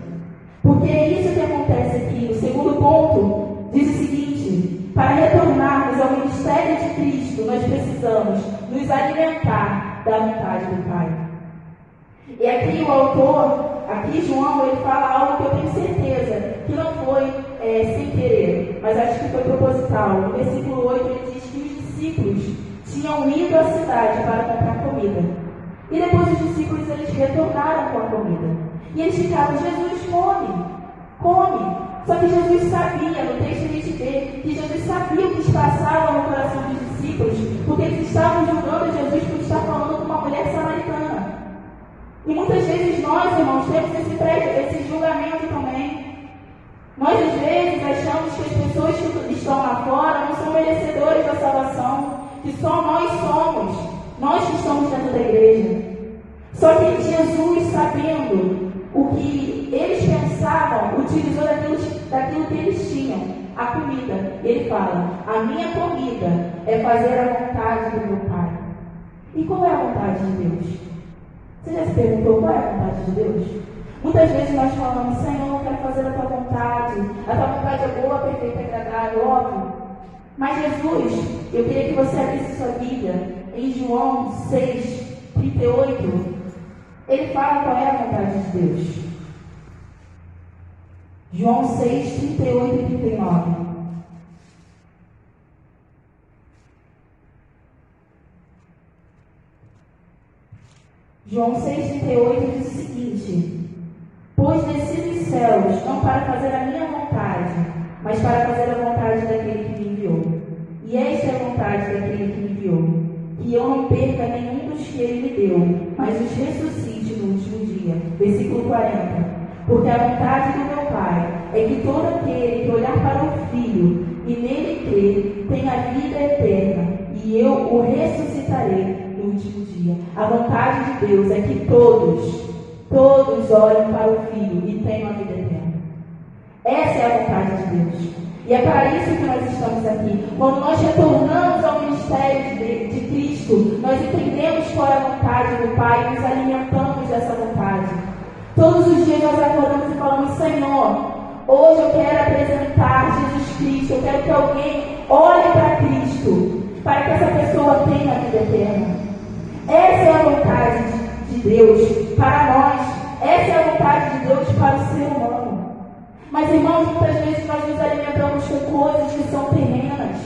Porque é isso que acontece aqui. O segundo ponto diz o seguinte, para retornarmos ao ministério de Cristo, nós precisamos nos alimentar da vontade do Pai. E aqui o autor, aqui João, ele fala algo que eu tenho certeza que não foi sem querer, mas acho que foi proposital. No versículo 8 ele diz que os discípulos tinham ido à cidade para comprar comida. E depois os discípulos eles retornaram com a comida. E eles ficaram, Jesus, come. Só que Jesus sabia, no texto a gente vê, que Jesus sabia o que se passava no coração dos discípulos, porque eles estavam julgando Jesus por estar falando com uma mulher samaritana. E muitas vezes nós, irmãos, temos esse julgamento também. Nós, às vezes, achamos que as pessoas que estão lá fora não são merecedores da salvação, que só nós somos, nós que estamos dentro da igreja. Só que Jesus, sabendo o que eles pensavam, utilizou daquilo que eles tinham, a comida. Ele fala, a minha comida é fazer a vontade do meu Pai. E qual é a vontade de Deus? Você já se perguntou qual é a vontade de Deus? Muitas vezes nós falamos, Senhor, eu quero fazer a tua vontade é boa, perfeita e agradável, óbvio. Mas Jesus, eu queria que você abrisse sua Bíblia em João 6, 38. Ele fala qual é a vontade de Deus. João 6, 38 e 39. João 6,38 diz o seguinte: pois desci dos céus, não para fazer a minha vontade, mas para fazer a vontade daquele que me enviou. E esta é a vontade daquele que me enviou, que eu não perca nenhum dos que ele me deu, mas os ressuscite no último dia. Versículo 40. Porque a vontade do meu Pai é que todo aquele que olhar para o Filho e nele crer tenha vida eterna, e eu o ressuscitarei no último dia. A vontade de Deus é que todos olhem para o Filho e tenham a vida eterna. Essa é a vontade de Deus. E é para isso que nós estamos aqui. Quando nós retornamos ao ministério de Cristo, nós entendemos qual é a vontade do Pai e nos alimentamos dessa vontade. Todos os dias nós acordamos e falamos: Senhor, hoje eu quero apresentar Jesus Cristo, eu quero que alguém olhe para Cristo, para que essa pessoa tenha a vida eterna. Essa é a vontade de Deus para nós. Essa é a vontade de Deus para o ser humano. Mas, irmãos, muitas vezes nós nos alimentamos com coisas que são terrenas.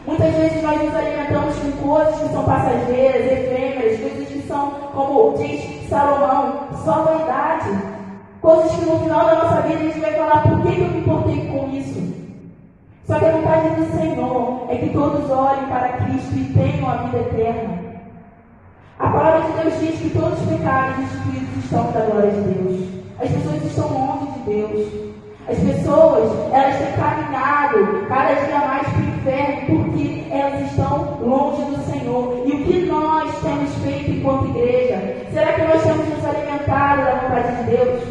Muitas vezes nós nos alimentamos com coisas que são passageiras, efêmeras, coisas que são, como diz Salomão, só vaidade. Coisas que no final da nossa vida a gente vai falar: por que eu me importei com isso? Só que a vontade do Senhor é que todos olhem para Cristo e tenham a vida eterna. A palavra de Deus diz que todos os pecados destruídos estão da glória de Deus. As pessoas estão longe de Deus. As pessoas, elas têm caminhado cada dia mais para o inferno porque elas estão longe do Senhor. E o que nós temos feito enquanto igreja? Será que nós temos nos alimentado da vontade de Deus?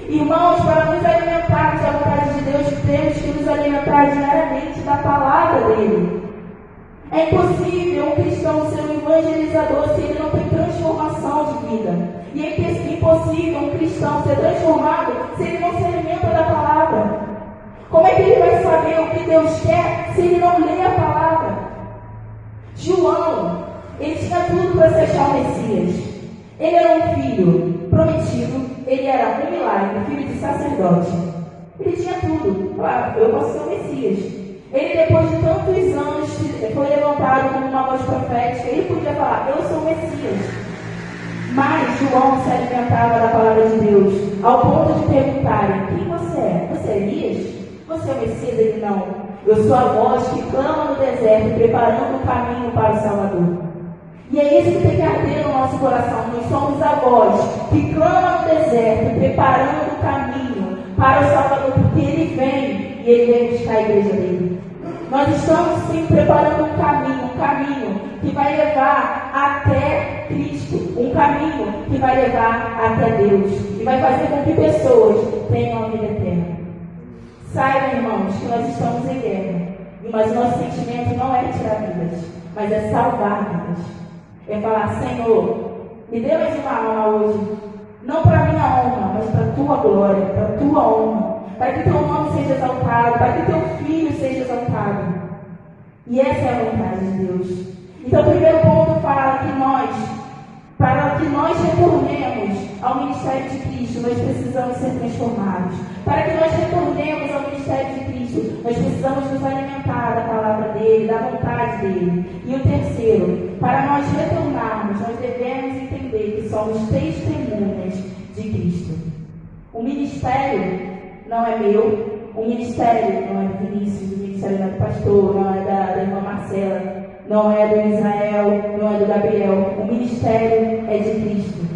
Irmãos, para nos alimentarmos da vontade de Deus, temos que nos alimentar diariamente da palavra dele. É impossível um cristão ser um evangelizador se ele não tem transformação de vida. E é impossível um cristão ser transformado se ele não se alimenta da palavra. Como é que ele vai saber o que Deus quer se ele não lê a palavra? João, ele tinha tudo para ser o Messias. Ele era um filho prometido, ele era um milagre, filho de sacerdote. Ele tinha tudo. Claro, eu posso ser o Messias. Ele, depois de tantos anos, foi levantado como uma voz profética. Ele podia falar: eu sou o Messias. Mas João se alimentava da palavra de Deus, ao ponto de perguntarem: quem você é? Você é Elias? Você é o Messias? Ele: não. Eu sou a voz que clama no deserto, preparando o caminho para o Salvador. E é isso que tem que arder no nosso coração. Nós somos a voz que clama no deserto, preparando o caminho para o Salvador, porque Ele vem e Ele vem buscar a igreja dele. Nós estamos sim preparando um caminho que vai levar até Cristo, um caminho que vai levar até Deus e vai fazer com que pessoas tenham a vida eterna. Saibam, irmãos, que nós estamos em guerra, mas o nosso sentimento não é tirar vidas, mas é salvar vidas. É falar: Senhor, me dê mais uma alma hoje, não para minha honra, mas para a tua glória, para a tua honra, para que teu nome seja exaltado, para que teu filho seja exaltado. E essa é a vontade de Deus. Então, o primeiro ponto fala que para que nós retornemos ao ministério de Cristo, nós precisamos ser transformados. Para que nós retornemos ao ministério de Cristo, nós precisamos nos alimentar da palavra dele, da vontade dele. E o terceiro, para nós retornarmos, nós devemos entender que somos testemunhas de Cristo. O ministério não é meu, o ministério não é do Vinícius, o ministério não é do pastor, não é da irmã Marcela, não é do Israel, não é do Gabriel. O ministério é de Cristo.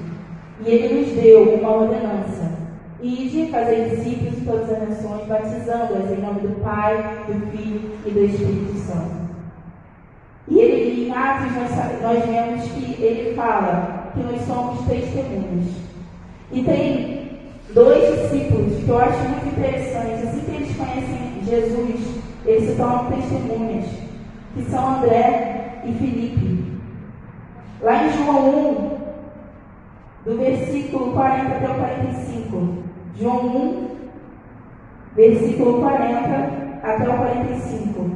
E Ele nos deu uma ordenança: ide fazer discípulos de todas as nações, batizando-as em nome do Pai, do Filho e do Espírito Santo. E em Atos nós vemos que ele fala que nós somos testemunhas. E tem 2 discípulos que eu acho muito interessantes. Assim que eles conhecem Jesus, eles se tornam testemunhas, que são André e Filipe. Lá em João 1, do versículo 40 até o 45. João 1, versículo 40 até o 45.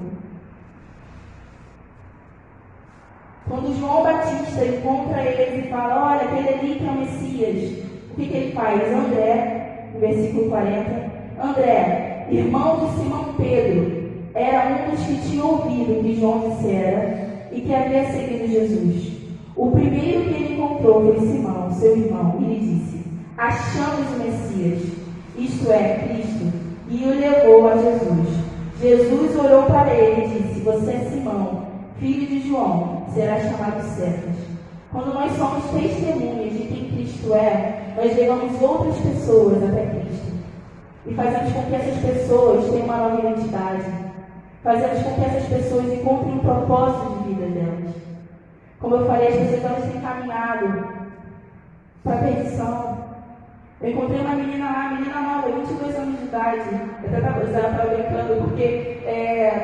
Quando João Batista encontra eles e fala, olha, aquele ali que é o Messias, o que ele faz? André, no versículo 40, André, irmão de Simão Pedro, era um dos que tinha ouvido o que João dissera e que havia seguido Jesus. O primeiro que ele encontrou foi Simão, seu irmão, e lhe disse, achamos o Messias, isto é, Cristo, e o levou a Jesus. Jesus olhou para ele e disse, você é Simão, filho de João, será chamado Cefas. Quando nós somos testemunhas de quem Cristo é, nós levamos outras pessoas até Cristo. E fazemos com que essas pessoas tenham uma nova identidade. Fazemos com que essas pessoas encontrem um propósito de vida delas. Como eu falei, as pessoas elas têm caminhado para a perdição. Eu encontrei uma menina lá, menina nova, 22 anos de idade. Eu até estava brincando, porque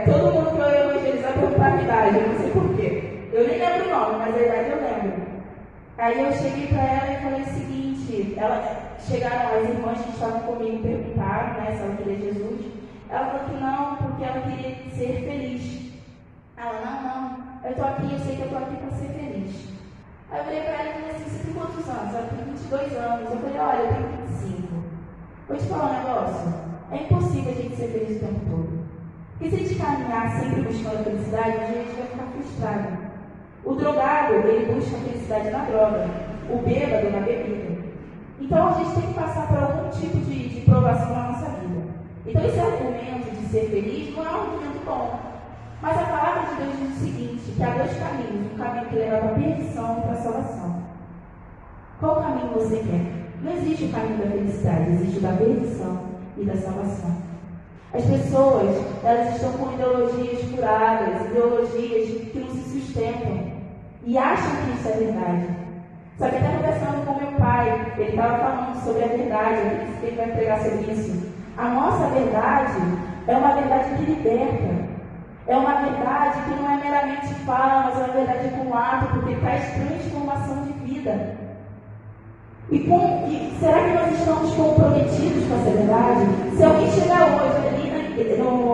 todo mundo que eu evangelizar perguntar a idade, eu não sei porquê. Eu nem lembro o nome, mas a idade eu lembro. Aí eu cheguei para ela e falei o seguinte, chegaram as irmãs que estavam comigo, perguntaram, né, se ela queria Jesus. Ela falou que não, porque ela queria ser feliz. Ela, não, eu estou aqui, eu sei que eu estou aqui para ser feliz. Aí eu olhei para ela e falei assim, você tem quantos anos? Ela tem 22 anos. Eu falei, olha, eu tenho 25. Vou te falar um negócio, é impossível a gente ser feliz o tempo todo. Porque se a gente caminhar sempre buscando a felicidade, a gente vai ficar frustrado. O drogado, ele busca a felicidade na droga. O bêbado, na bebida. Então a gente tem que passar por algum tipo de provação na nossa vida. Então esse argumento de ser feliz não é um argumento bom. Mas a palavra de Deus diz o seguinte, que há dois caminhos, um caminho que leva para a perdição e para a salvação. Qual caminho você quer? Não existe o caminho da felicidade, existe o da perdição e da salvação. As pessoas, elas estão com ideologias furadas, ideologias que não se sustentam e acham que isso é verdade. Sabe, até conversando com meu pai, ele estava falando sobre a verdade, eu disse que ele vai pregar sobre isso. A nossa verdade é uma verdade que liberta. É uma verdade que não é meramente fala, mas é uma verdade com ato, porque traz transformação de vida. E será que nós estamos comprometidos com essa verdade? Se alguém chegar hoje ali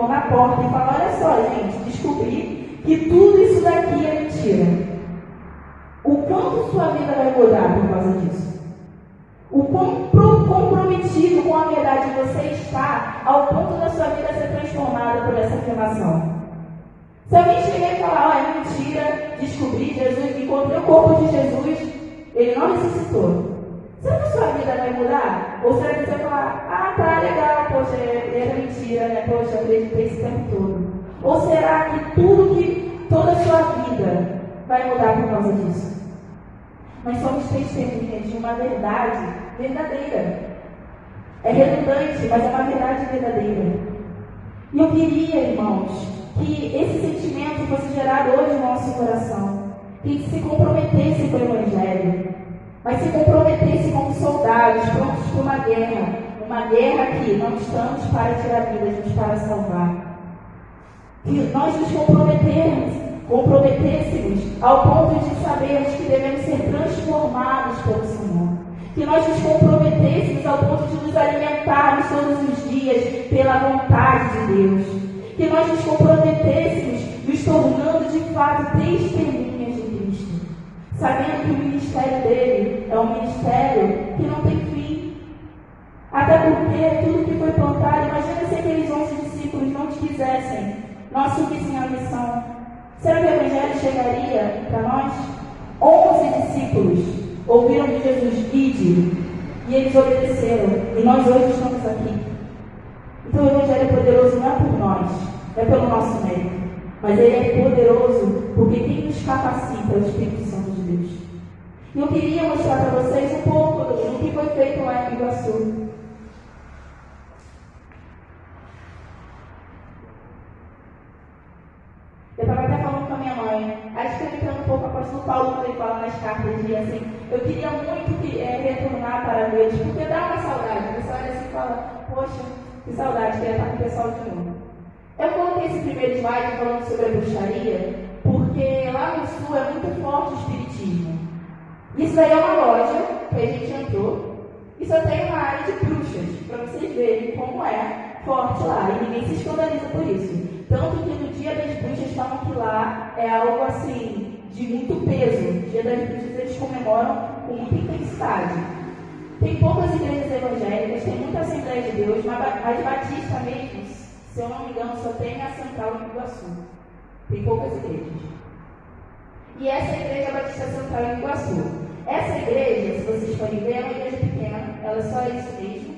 na porta e falar, olha só, gente, descobri que tudo isso daqui é mentira. O quanto sua vida vai mudar por causa disso? O quão comprometido com a verdade você está ao ponto da sua vida ser transformada por essa afirmação? Se alguém chegar e falar, ó, é mentira, descobri Jesus, encontrei o corpo de Jesus, ele não ressuscitou. Será que a sua vida vai mudar? Ou será que você vai falar, ah, tá, legal, poxa, era mentira, né? Poxa, eu acreditei esse tempo todo. Ou será que toda a sua vida vai mudar por causa disso? Nós somos testemunhas de uma verdade verdadeira. É redundante, mas é uma verdade verdadeira. E eu queria, irmãos, que esse sentimento fosse gerado hoje no nosso coração, que se comprometesse com o Evangelho, mas se comprometesse como soldados prontos para uma guerra que não estamos para tirar vidas, mas para salvar. Que nós nos comprometêssemos ao ponto de sabermos que devemos ser transformados pelo Senhor. Que nós nos comprometêssemos ao ponto de nos alimentarmos todos os dias pela vontade de Deus. Que nós nos comprometêssemos, nos tornando de fato testemunhas de Cristo, sabendo que o ministério dele é um ministério que não tem fim. Até porque tudo que foi plantado, imagina se aqueles 11 discípulos não te quisessem, não assumissem a missão. Será que o Evangelho chegaria para nós? 11 discípulos ouviram de Jesus, ide, e eles obedeceram, e nós hoje estamos aqui. Então o Evangelho é poderoso não é por nós, não é pelo nosso mérito, mas ele é poderoso porque quem nos capacita é o Espírito Santo de Deus. E eu queria mostrar para vocês um pouco do que foi feito lá em Iguaçu. Eu estava até falando com a minha mãe, acho que eu entendo um pouco o apóstolo Paulo quando ele fala nas cartas de assim, eu queria muito retornar para Deus, porque dá uma saudade. O pessoal olha assim e fala, poxa, que saudade, queria estar com o pessoal de novo. Eu coloquei esse primeiro slide falando sobre a bruxaria, porque lá no sul é muito forte o espiritismo. Isso daí é uma loja que a gente entrou e só tem uma área de bruxas, para vocês verem como é forte lá, e ninguém se escandaliza por isso. Tanto que no dia das bruxas falam que lá é algo assim, de muito peso. O Dia das Bruxas eles comemoram com muita intensidade. Tem poucas igrejas evangélicas, tem muita Assembleia de Deus, mas Batista mesmo, se eu não me engano, só tem a Central em Iguaçu. Tem poucas igrejas. E essa igreja é a Batista Central em Iguaçu. Essa igreja, se vocês forem ver, é uma igreja pequena, ela só é isso mesmo.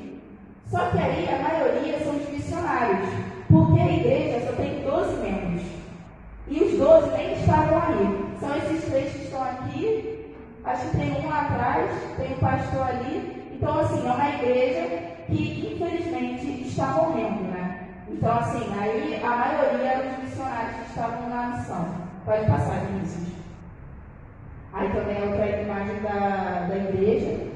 Só que aí a maioria são os missionários, porque a igreja só tem 12 membros. E os 12 nem estavam aí. São esses 3 que estão aqui, acho que tem um lá atrás, tem um pastor ali. Então, assim, é uma igreja que, infelizmente, está morrendo, né? Então, assim, aí a maioria eram os missionários que estavam na missão. Pode passar, Vinícius. Aí também é outra imagem da igreja.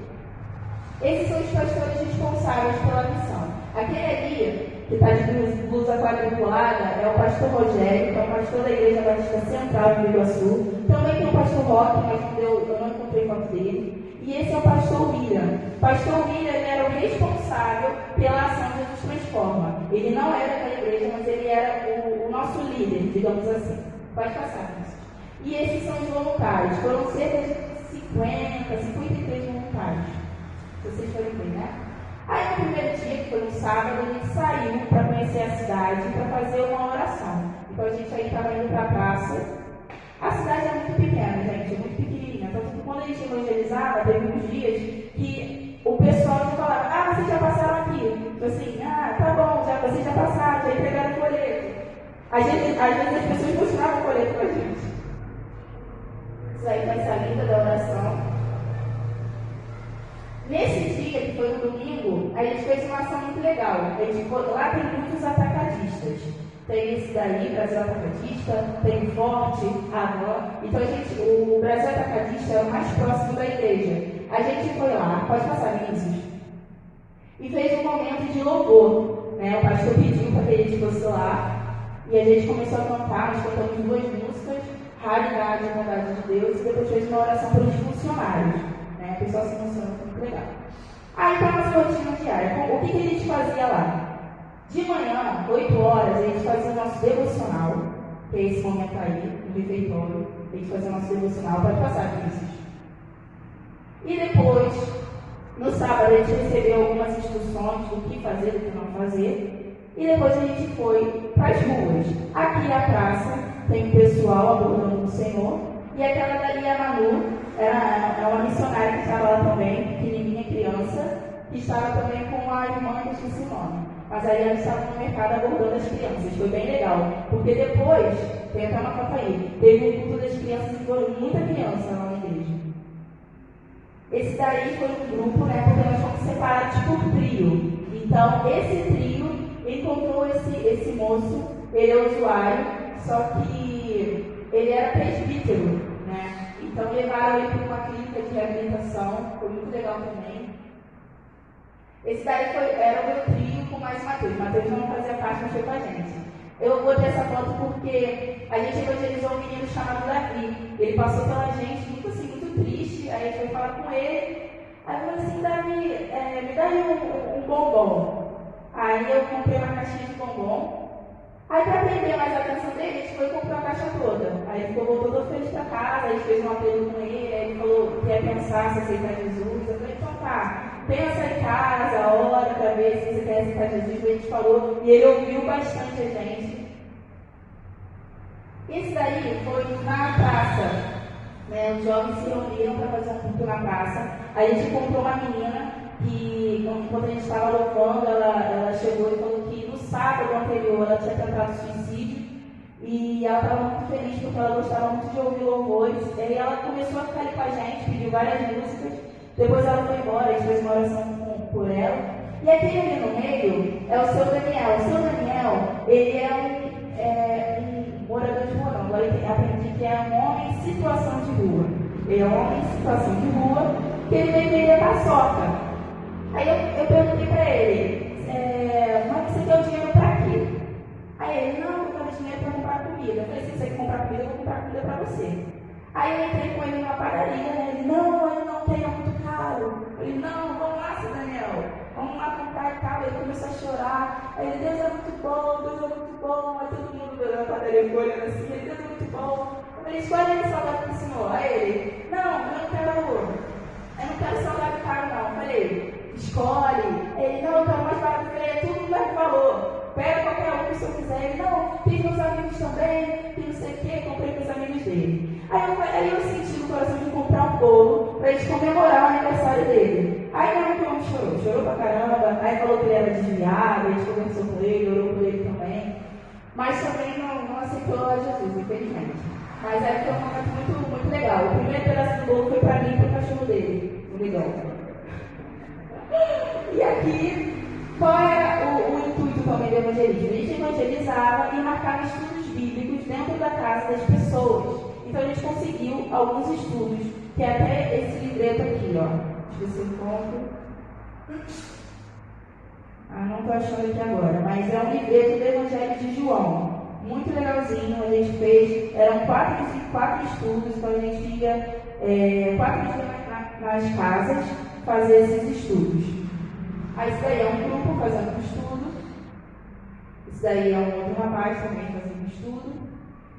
Esses são os pastores responsáveis pela missão. Aquele ali, que está de blusa quadriculada, é o pastor Rogério, que é o pastor da Igreja Batista Central de Iguaçu. Também tem o pastor Roque, mas eu não encontrei foto dele. E esse é o pastor William. O pastor William era o responsável pela ação de Jesus Transforma. Ele não era da igreja, mas ele era o nosso líder, digamos assim. Pode passar, isso. E esses são os voluntários. Foram cerca de 53 voluntários. Se vocês forem ver, né? Aí no primeiro dia, que foi um sábado, a gente saiu para conhecer a cidade, para fazer uma oração. Então a gente aí estava indo para a praça. A cidade é muito pequena, gente, é muito pequenininha. Então quando a gente evangelizava, teve uns dias que o pessoal já falava, vocês já passaram aqui. Então assim, tá bom, vocês já passaram, já entregaram o folheto. Às vezes as pessoas mostravam o folheto para a gente. Isso aí vai ser a linda da oração. Nesse dia, que foi no domingo, a gente fez uma ação muito legal. Lá tem muitos atacadistas. Tem esse daí, Brasil Atacadista, tem o Forte, a Van. Então, o Brasil Atacadista é o mais próximo da igreja. A gente foi lá, pode passar, Vinícius, e fez um momento de louvor. Né? O pastor pediu para que a gente fosse lá. E a gente começou a cantar, nós cantamos 2 músicas, Raridade e Bondade de Deus, e depois fez uma oração pelos funcionários. Né? O pessoal se emocionou, foi muito legal. Aí está a nossa rotina diária. O que a gente fazia lá? De manhã, 8 horas, a gente fazia o nosso devocional, que é esse momento aí, no refeitório. A gente fazia o nosso devocional, pode passar, Vinícius. E depois, no sábado, a gente recebeu algumas instruções do que fazer, do que não fazer. E depois a gente foi para as ruas. Aqui a praça tem o pessoal adorando o Senhor. E aquela dali, a Manu, é uma missionária que estava lá também, pequenininha criança, que estava também com a irmã que eu esqueci o nome. Mas aí elas estavam no mercado abordando as crianças. Foi bem legal. Porque depois, tem até uma foto aí, teve um culto das crianças e foi muita criança lá na igreja. Esse daí foi um grupo, né? Porque nós fomos separados por trio. Então, esse trio encontrou esse moço, ele é usuário, só que ele era presbítero, né? Então levaram ele para uma clínica de reabilitação, foi muito legal também. Esse daí era o meu trio com mais o Matheus. Matheus não fazia parte, mas foi com a gente. Eu botei essa foto porque a gente evangelizou um menino chamado Davi. Ele passou pela gente, muito assim, muito triste. Aí a gente foi falar com ele. Aí eu falei assim, Davi, me dá aí um bombom. Aí eu comprei uma caixinha de bombom. Aí para prender mais a atenção dele, a gente foi comprar a caixa toda. Aí ele voltou todo feliz para casa, a gente fez um apelo com ele, aí ele falou que ia pensar se aceitar Jesus. Eu falei, então tá, pensa em casa, ora para ver se você quer aceitar Jesus. A gente falou, e ele ouviu bastante a gente. Esse daí foi na praça. Né? Os jovens se reuniram para fazer um culto na praça. A gente comprou uma menina que, quando a gente estava louvando, ela chegou e falou que no sábado anterior ela tinha tentado suicídio e ela estava muito feliz porque ela gostava muito de ouvir louvores. E ela começou a ficar ali com a gente, pediu várias músicas. Depois ela foi embora, a gente fez uma oração por ela. E aquele ali no meio é o seu Daniel. O seu Daniel, ele é um morador de rua, não. Agora eu aprendi que é um homem em situação de rua. Ele é um homem em situação de rua que ele veio vender paçoca. Aí eu perguntei para ele, mas você quer o dinheiro para quê? Aí ele, não, eu quero dinheiro para comprar comida. Eu falei, se você quer comprar comida, eu vou comprar comida para você. Aí eu entrei com ele numa padaria, né? Ele, não tem, é muito caro. Eu falei, não, vamos lá, seu Daniel, vamos lá comprar e tal. Ele começou a chorar. Aí ele, Deus é muito bom, Deus é muito bom. Aí todo mundo na padaria foi olhando assim, Deus é muito bom. Eu Eu falei, escolhe ele salgado pro senhor. Aí ele, não, eu não quero salgado caro não. Eu falei, escolhe. Ele, não, eu quero mais barato. Eu falei, é tudo não leva valor. Pega qualquer um que o senhor quiser. Ele, não, fiz meus amigos também, fiz não sei o quê, comprei com os amigos dele. Aí eu senti no coração de comprar um bolo pra gente comemorar o aniversário dele. Aí minha mãe chorou pra caramba, aí falou que ele era desviado, a gente conversou com ele, orou por ele também. Mas também não aceitou a Jesus, infelizmente. Mas aí foi um momento muito legal. O primeiro pedaço do bolo foi pra mim e pro cachorro dele, o Miguel. E aqui, qual era o intuito também do evangelismo? A gente evangelizava e marcava estudos bíblicos dentro da casa das pessoas. Então a gente conseguiu alguns estudos, que é até esse livreto aqui, ó. Deixa eu ver se eu encontro. Não estou achando aqui agora, mas é um livreto do Evangelho de João. Muito legalzinho, a gente fez, eram quatro estudos, então a gente ia 4 dias nas casas fazer esses estudos. Aí isso daí é um grupo fazendo um estudo, isso daí é um outro rapaz também fazendo um estudo,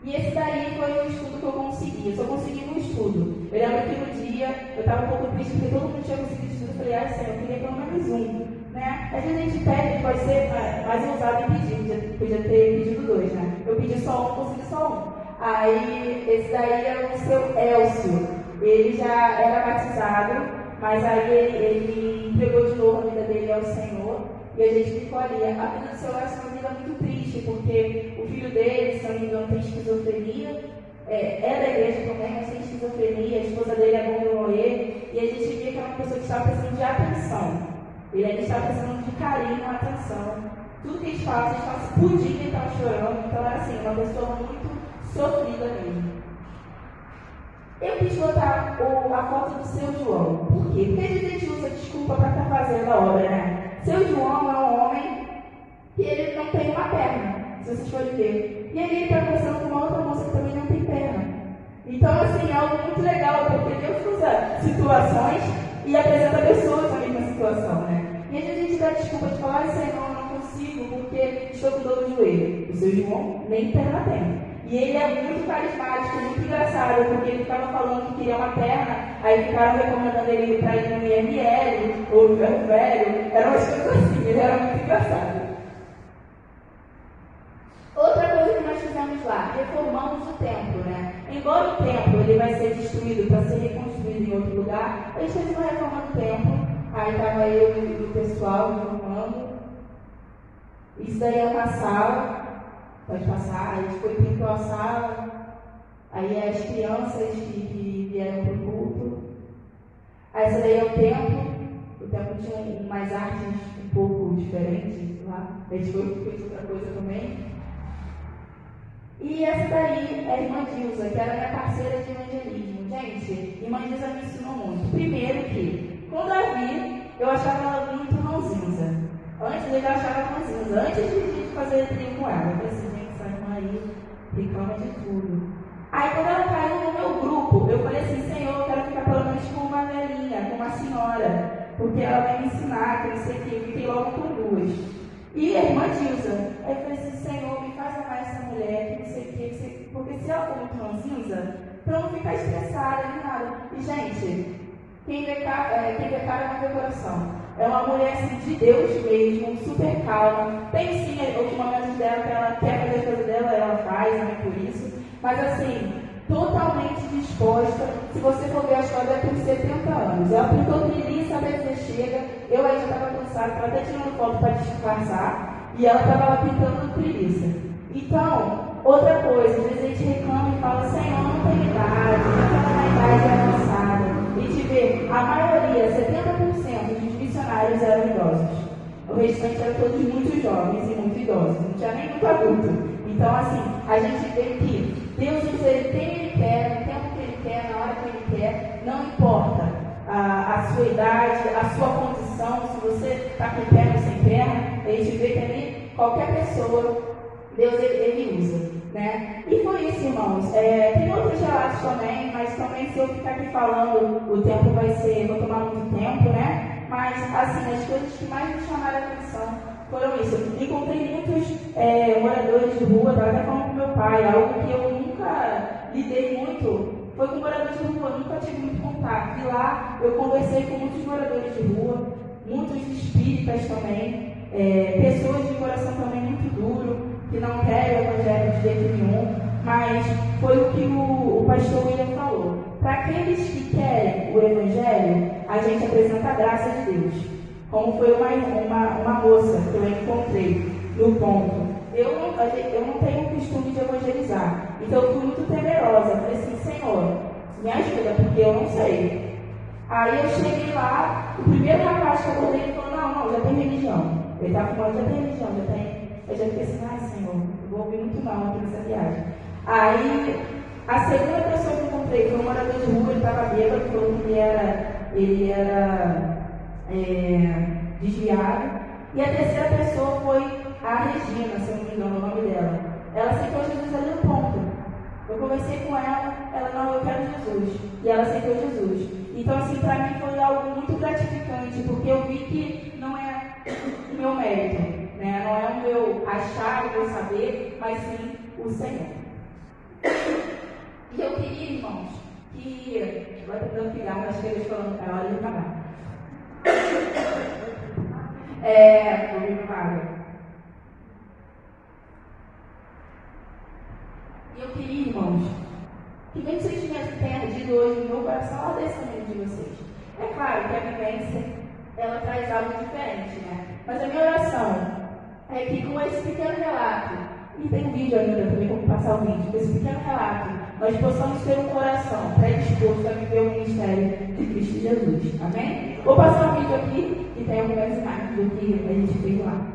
e esse daí foi o estudo que eu consegui. Eu só consegui um estudo. Eu lembro que no dia eu estava um pouco triste porque todo mundo tinha conseguido estudo. Eu falei, Senhor, eu queria pelo menos um. Né? Às vezes a gente pede, pode ser mais ousado em pedir, podia ter pedido 2, né? Eu pedi só um, consegui só um. Aí, esse daí é o seu Elcio. Ele já era batizado, mas aí ele entregou de novo a vida dele ao Senhor. E a gente ficou ali. A vida do seu Elcio é uma vida muito triste, porque o filho dele, se não me engano, tem esquizofrenia. É da igreja também, mas tem esquizofrenia. A esposa dele abandonou ele. E a gente via que era uma pessoa que estava precisando de atenção. Ele ainda estava precisando de carinho, atenção. Tudo que a gente fala podia que ele estava chorando. Então era assim, uma pessoa muito sofrida mesmo. Eu quis botar a foto do seu João. Por quê? Porque a gente usa desculpa para estar fazendo a obra, né? Seu João é um homem que ele não tem uma perna, se vocês forem ver. E ele está conversando com uma outra moça que também não tem perna. Então, assim, é algo muito legal, porque Deus usa situações e apresenta pessoas na mesma situação, né? E às vezes a gente dá desculpa de falar, Senhor, eu não consigo porque estou com dor no joelho. O seu João nem perna tem. E ele é muito carismático, muito engraçado, porque ele ficava falando que queria uma perna, aí ficaram recomendando ele para ir no IML, ou no ferro velho, eram umas coisas assim, ele era muito engraçado. Outra coisa que nós fizemos lá, reformamos o templo, né? Embora o templo ele vai ser destruído para ser reconstruído em outro lugar, a gente fez uma reforma do templo, aí estava eu e o pessoal reformando. Isso daí é uma sala. Pode passar, a gente foi pintou a sala, aí as crianças que vieram para o culto. Aí essa daí é o templo tinha umas artes um pouco diferentes lá, a gente fez outra coisa também. E essa daí é a irmã Dilza, que era minha parceira de evangelismo. Gente, irmã Dilza me ensinou muito. Primeiro que, quando a vi, eu achava ela muito ranzinza. Antes eu já achava ranzinza, antes de fazer trio com ela. Eu falei assim, aí reclama de tudo. Aí quando ela caiu no meu grupo, eu falei assim, Senhor, eu quero ficar pelo menos com uma velhinha, com uma senhora, porque ela vai me ensinar, que não sei o que, eu fiquei logo com 2. E a irmã Dilza, aí eu falei assim, Senhor, me faz amar essa mulher, que não sei o que, porque se ela for muito ranzinza, pra eu não ficar estressada, nem nada. E gente, quem vê cara não vê coração. É uma mulher assim, de Deus mesmo, super calma. Tem sim os momentos dela que ela quer fazer as coisas dela, ela faz, né, por isso. Mas assim, totalmente disposta. Se você for ver a história, ela tem 70 anos. Ela pintou trilhinha, sabe que você chega. Eu aí já estava cansada, estava até tirando foto para disfarçar. E ela estava lá pintando trilhiça. Então, outra coisa, às vezes a gente reclama e fala, Senhor, não tem idade, não tem uma idade avançada. A gente vê, a maioria, 70% dos missionários eram idosos. O restante eram todos muito jovens e muito idosos, não tinha nem muito adulto. Então, assim, a gente vê que Deus usa ele quem ele quer, no tempo que ele quer, na hora que ele quer, não importa a sua idade, a sua condição, se você está com perna ou sem perna, a gente vê que ali qualquer pessoa, Deus ele usa, né? E foi isso, irmãos. Tem outros relatos também, mas também se eu ficar aqui falando, o tempo vou tomar muito tempo, né? Mas, assim, as coisas que mais me chamaram a atenção foram isso. Encontrei muitos moradores de rua, estava até falando com meu pai, algo que eu nunca lidei muito foi com moradores de rua, nunca tive muito contato. E lá eu conversei com muitos moradores de rua, muitos espíritas também, pessoas de coração também muito duro, que não querem o evangelho de jeito nenhum, mas foi o que o pastor William falou. Para aqueles que querem o evangelho, a gente apresenta a graça de Deus. Como foi uma moça que eu encontrei no ponto. Eu não tenho o costume de evangelizar, então eu fui muito temerosa. Eu falei assim, Senhor, me ajuda, porque eu não sei. Aí eu cheguei lá, o primeiro rapaz que eu abordei, ele falou, não, já tem religião. Ele estava falando, já tem religião, já tem. Eu já fiquei assim, ai Senhor, eu vou ouvir muito mal aqui nessa viagem. Aí, a segunda pessoa que eu encontrei foi um morador de rua, ele estava bêbado, falou que ele era desviado. E a terceira pessoa foi a Regina, se eu não me engano o nome dela. Ela aceitou Jesus ali no ponto. Eu conversei com ela, não, eu quero Jesus. E ela aceitou Jesus. Então, assim, para mim foi algo muito gratificante, porque eu vi que não é o meu mérito, né? Não é o meu achar, o meu saber, mas sim o Senhor. E eu queria, irmãos, que... Agora estou tentando pegar, mas que eles falando, é hora de acabar. Vou vir para a água. E eu queria, irmãos, que mesmo vocês tivessem perdido hoje no meu coração, ela desça no meio de vocês. É claro que a vivência, ela traz algo diferente, né? Mas a minha oração é que com esse pequeno relato, e tem um vídeo ainda também, como passar o vídeo, com esse pequeno relato, nós possamos ter um coração predisposto a viver o ministério de Cristo Jesus. Amém? Vou passar um vídeo aqui, e tem algumas imagens do que a gente fez lá.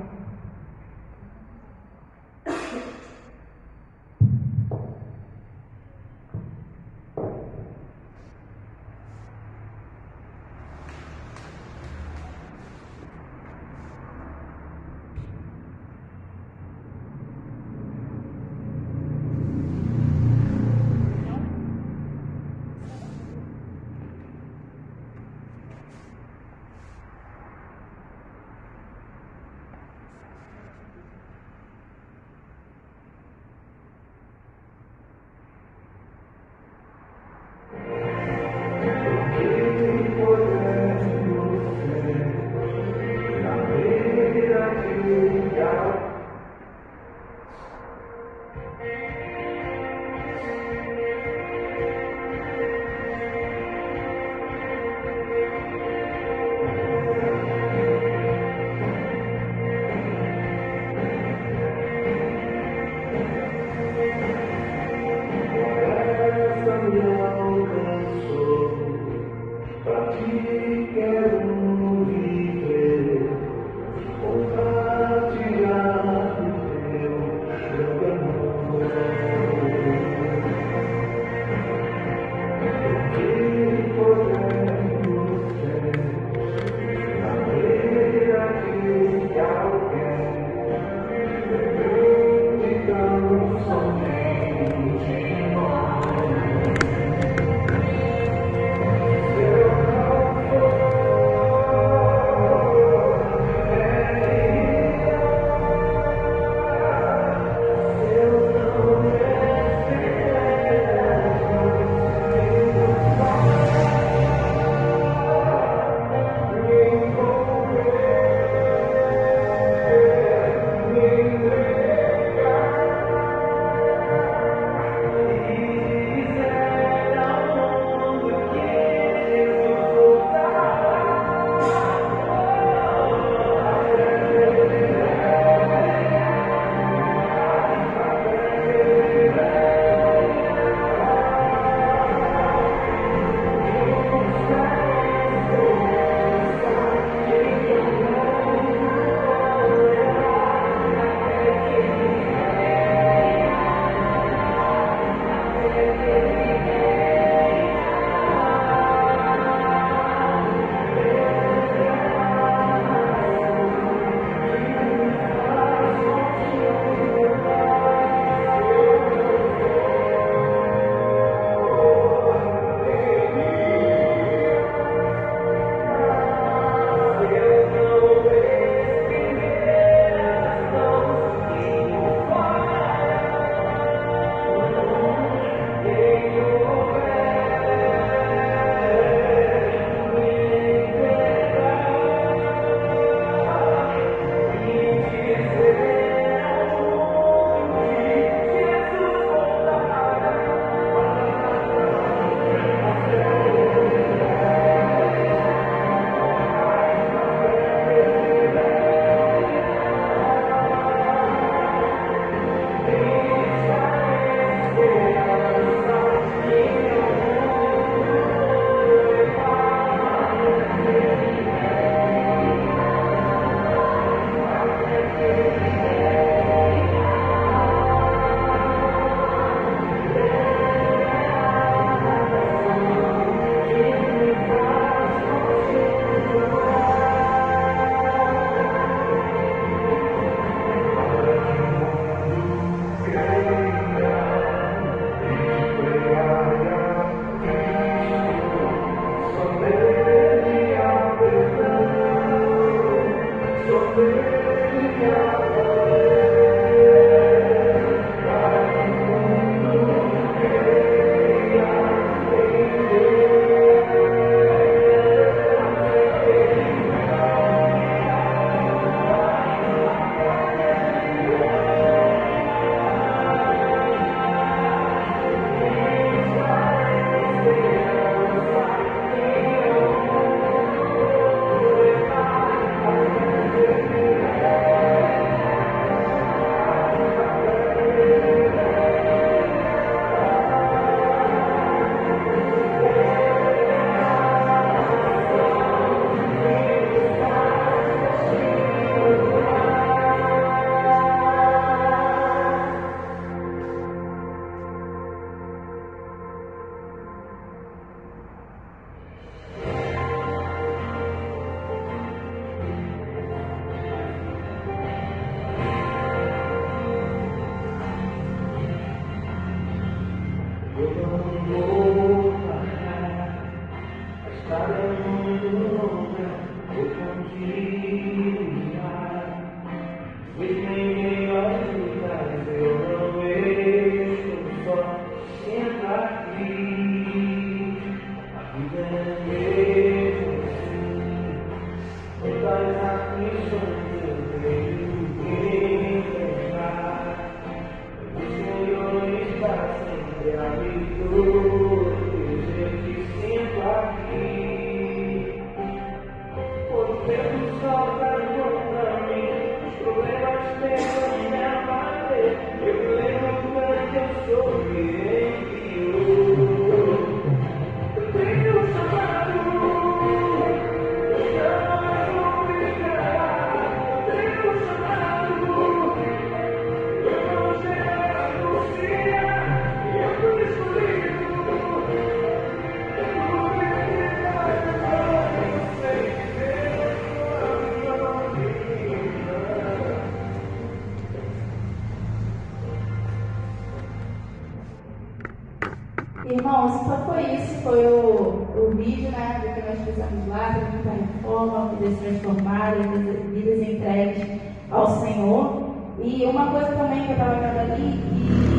Irmãos, então foi isso, foi o vídeo, né, do que nós fizemos lá, da muita reforma, vidas transformadas, vidas entregues ao Senhor. E uma coisa também que eu estava vendo ali,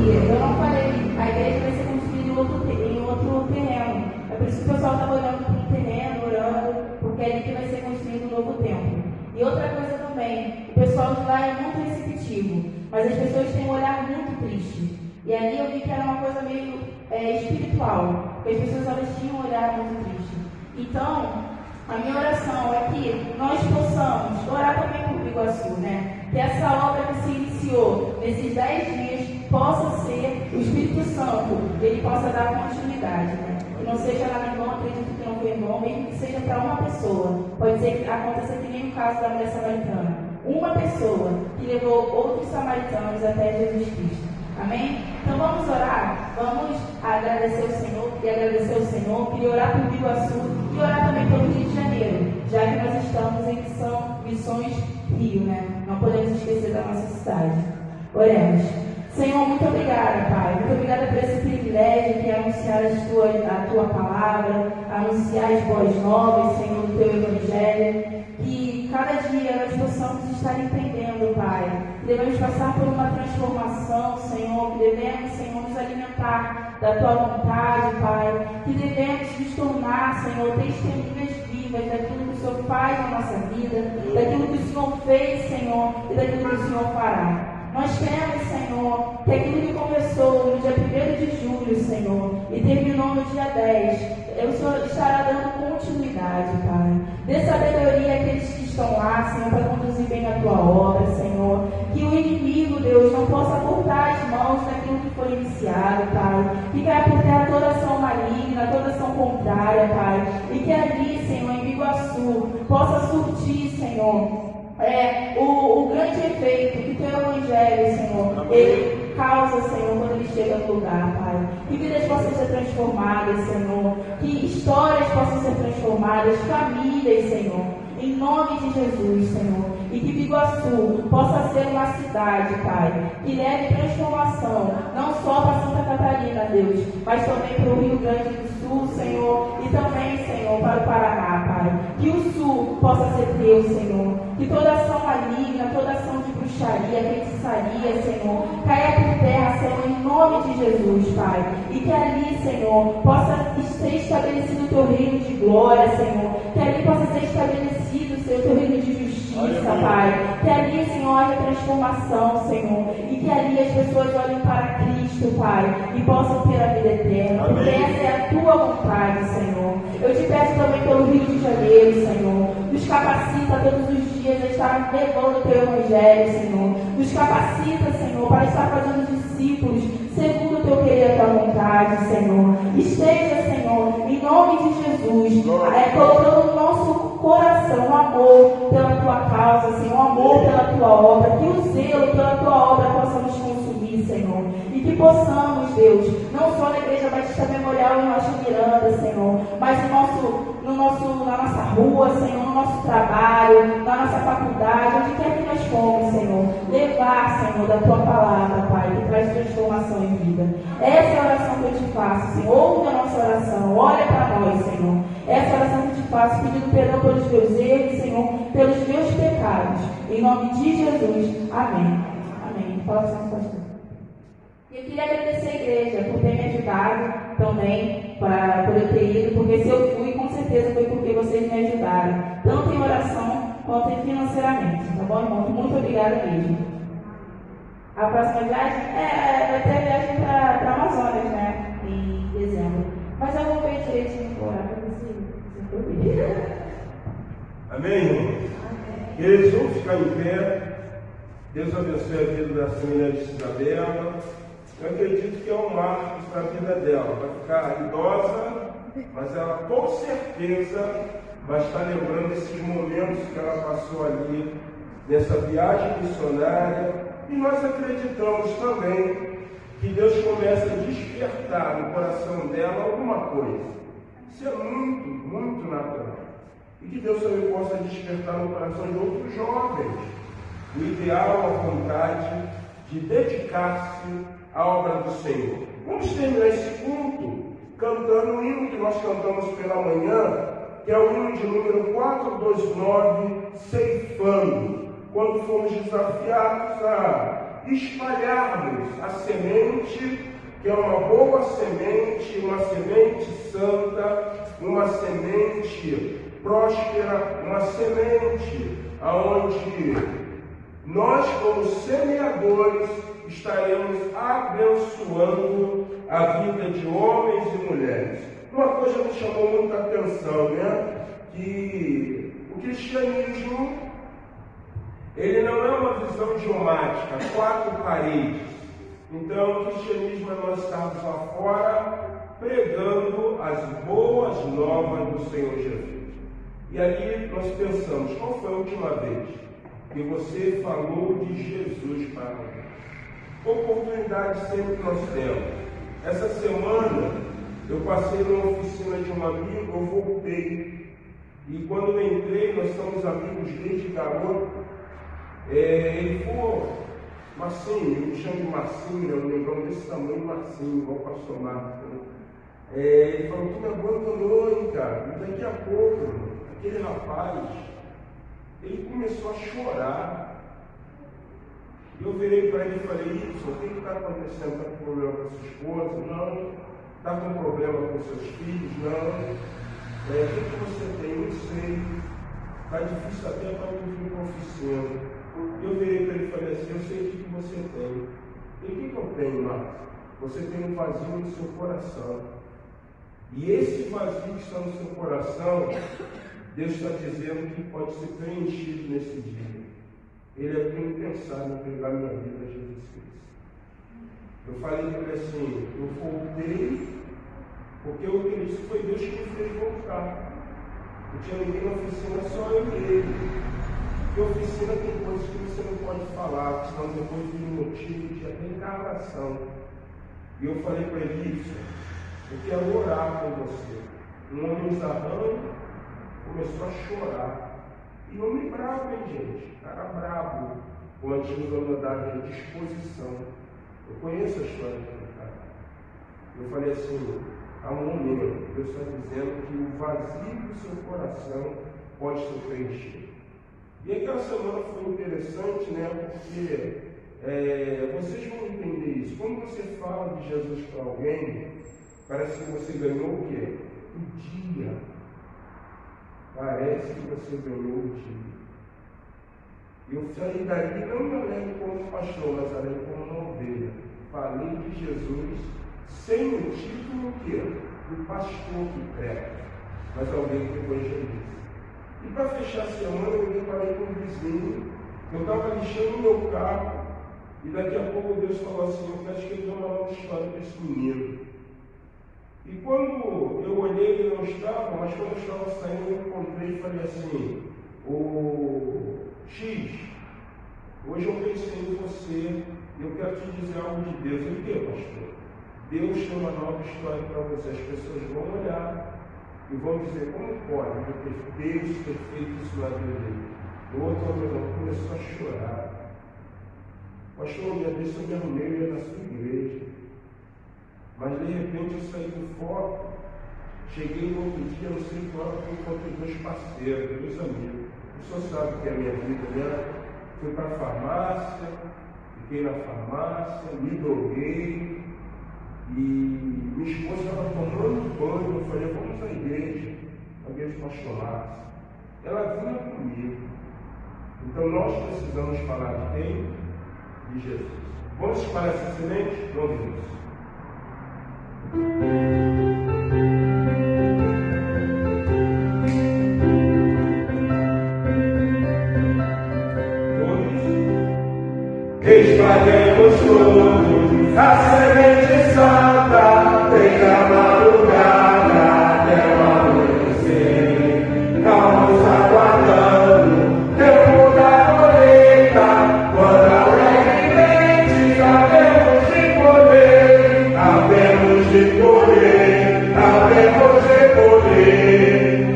que eu não falei, a igreja vai ser construída em outro terreno. É por isso que o pessoal estava olhando para o terreno, orando, porque é ali que vai ser construído um novo templo. E outra coisa também, o pessoal de lá é muito receptivo, mas as pessoas têm um olhar muito triste. E ali eu vi que era uma coisa meio espiritual, porque as pessoas elas tinham um olhar muito triste. Então, a minha oração é que nós possamos orar também por Biguaçu, né? Que essa obra que se iniciou nesses 10 dias possa ser o Espírito Santo, ele possa dar continuidade, né? Que não seja lá no irmão, acredito que não foi irmão, mesmo que seja para uma pessoa. Pode ser que aconteça que nem o caso da mulher samaritana. Uma pessoa que levou outros samaritanos até Jesus Cristo. Amém? Então vamos orar, vamos agradecer o Senhor, queria orar por Biguaçu e orar também pelo Rio de Janeiro, já que nós estamos em Missões Rio, né? Não podemos esquecer da nossa cidade. Oremos. Senhor, muito obrigada, Pai. Muito obrigada por esse privilégio que é anunciar a tua palavra, anunciar as boas novas, Senhor, do teu evangelho. Que cada dia nós possamos estar entendendo, Pai, que devemos passar por uma transformação, Senhor, que devemos, Senhor, nos alimentar da tua vontade, Pai, que devemos nos tornar, Senhor, testemunhas vivas daquilo que o Senhor faz na nossa vida, daquilo que o Senhor fez, Senhor, e daquilo que o Senhor fará. Nós queremos, Senhor, que aquilo que começou no dia 1º de julho, Senhor, e terminou no dia 10, o Senhor estará dando continuidade, Pai. Dê sabedoria àqueles que estão lá, Senhor, para conduzir bem a tua obra, Senhor. Que o inimigo, Deus, não possa cortar as mãos daquilo que foi iniciado, Pai. Que caia por terra toda ação maligna, toda ação contrária, Pai. E que ali, Senhor, em Biguaçu, possa surtir, Senhor, o grande efeito que teu evangelho, Senhor, ele causa, Senhor, quando ele chega no lugar, Pai. Que vidas possam ser transformadas, Senhor. Que histórias possam ser transformadas, famílias, Senhor. Em nome de Jesus, Senhor. E que Biguaçu possa ser uma cidade, Pai, que leve transformação, não só para Santa Catarina, Deus, mas também para o Rio Grande do Sul, Senhor, e também, Senhor, para o Paraná, Pai. Que o Sul possa ser teu, Senhor. Que toda ação maligna, toda ação de bruxaria, feitiçaria, Senhor, caia por terra, Senhor, em nome de Jesus, Pai. E que ali, Senhor, possa ser estabelecido o teu reino de glória, Senhor. Que ali possa ser estabelecido, Senhor, o teu reino de justiça, Pai. Que ali, Senhor, haja transformação, Senhor. E que ali as pessoas olhem para Cristo, Pai, e possam ter a vida eterna. Porque essa é a tua vontade, Senhor. Eu te peço também pelo Rio de Janeiro, Senhor. Nos capacita todos os dias a estar levando o teu evangelho, Senhor. Nos capacita, Senhor, para estar fazendo discípulos segundo o teu querer e a tua vontade, Senhor. Esteja, Senhor, em nome de Jesus, colocando no nosso coração o amor pela tua causa, Senhor, o amor pela tua obra, que o zelo pela tua obra possa nos consumir, Senhor, e que possamos, Deus, não só na Igreja Batista Memorial em Rocha Miranda, Senhor, mas na nossa rua, Senhor, no nosso trabalho, na nossa faculdade, onde quer que nós fomos, Senhor, levar, Senhor, da tua palavra, Pai, que traz transformação em vida. Essa é a oração que eu te faço, Senhor. Ouve a nossa oração, olha para nós, Senhor. Essa é a oração que eu te faço, pedindo perdão pelos meus erros, Senhor, pelos meus pecados. Em nome de Jesus. Amém. Amém. Fala assim, pastor. E eu queria agradecer a igreja por ter me ajudado também, por eu ter ido, porque se eu fui, com certeza foi porque vocês me ajudaram, tanto em oração quanto financeiramente. Tá bom, irmão? Muito obrigada mesmo. A próxima viagem vai ter a viagem para Amazonas, né? Em dezembro. Mas eu vou ver direitinho para orar para você. Amém, irmão? Queridos, vamos ficar em pé. Deus abençoe a vida da senhora Isabela. Eu acredito que é um marco para a vida dela. Vai ficar idosa, mas ela com certeza vai estar lembrando esses momentos que ela passou ali, nessa viagem missionária. E nós acreditamos também que Deus começa a despertar no coração dela alguma coisa. Isso é muito, muito natural. E que Deus também possa despertar no coração de outros jovens o ideal, a vontade de dedicar-se à obra do Senhor. Vamos terminar esse culto cantando o hino que nós cantamos pela manhã, que é o hino de número 429, ceifando, quando fomos desafiados a espalharmos a semente, que é uma boa semente, uma semente santa, uma semente próspera, uma semente aonde nós, como semeadores, estaremos abençoando a vida de homens e mulheres. Uma coisa me chamou muita atenção, né? Que o cristianismo, ele não é uma visão idiomática, 4 paredes. Então, o cristianismo é nós estarmos lá fora pregando as boas novas do Senhor Jesus. E ali nós pensamos, qual foi a última vez que você falou de Jesus para nós? Oportunidade sempre nós temos. Essa semana eu passei numa oficina de um amigo, eu voltei. E quando eu entrei, nós somos amigos desde garoto. Ele falou, Marcinho, eu me chamo de Marcinho, eu lembrando desse tamanho, Marcinho, igual o pastor Marcos. Ele falou, tu me abandonou, hein, cara? E daqui a pouco, aquele rapaz, ele começou a chorar. E eu virei para ele e falei, isso, o que está acontecendo? Está com problema com a sua esposa? Não. Está com problema com seus filhos? Não. O que você tem? Não sei. Está difícil até para eu vir para a oficina. Eu virei para ele e falei assim, eu sei o que você tem. E o que eu tenho, Marcos? Você tem um vazio no seu coração. E esse vazio que está no seu coração, Deus está dizendo que pode ser preenchido nesse dia. Ele é quem pensar em entregar minha vida a Jesus Cristo. Eu falei para ele assim, eu voltei, porque eu acredito que foi Deus que me fez voltar. Não tinha ninguém na oficina, só eu e ele. Porque oficina tem coisas que você não pode falar, senão depois vira um motivo de reencarnação. E eu falei para ele isso, eu quero orar com você. Um homem zarrando começou a chorar. E homem bravo, hein, gente? Cara bravo, como a gente usa da disposição. Eu conheço a história do cara. Eu falei assim, há um momento, Deus está dizendo que o vazio do seu coração pode ser preenchido. E aquela semana foi interessante, né? Porque vocês vão entender isso. Quando você fala de Jesus para alguém, parece que você ganhou o quê? O dia. Parece que você ganhou o dia. Eu saí dali, não me lembro como pastor, mas ali como uma ovelha. Falei de Jesus sem o título que do pastor que prega, mas alguém que evangelista. E para fechar a semana, eu me deparei com um vizinho. Eu estava lixando o meu carro e daqui a pouco Deus falou assim, eu quero escrever uma nova história para esse menino. E quando eu olhei, ele não estava, mas quando eu estava saindo, eu encontrei e falei assim, o X, hoje eu pensei em você, eu quero te dizer algo de Deus. O que, pastor? Deus tem uma nova história para você. As pessoas vão olhar e vão dizer, como pode Deus ter feito isso na vida dele? O outro homem começou a chorar. Pastor, um dia desse eu me arrumei, eu ia na sua igreja. Mas de repente eu saí do foco, cheguei no outro dia, não sei que hora, eu encontrei 2 parceiros, 2 amigos. O senhor sabe o que é a minha vida, né? Fui para a farmácia, fiquei na farmácia, me droguei, e minha esposa estava tomando banho, eu falei, vamos à igreja do pastor Márcio. Ela vinha comigo. Então nós precisamos falar de quem? De Jesus. Vamos espalhar essa semente? Vamos ver. Espalhemos todos a semente santa, desde a madrugada até o amanhecer. Estamos aguardando tempo da colheita, quando alegremente havemos de colher, havemos de colher, havemos de colher.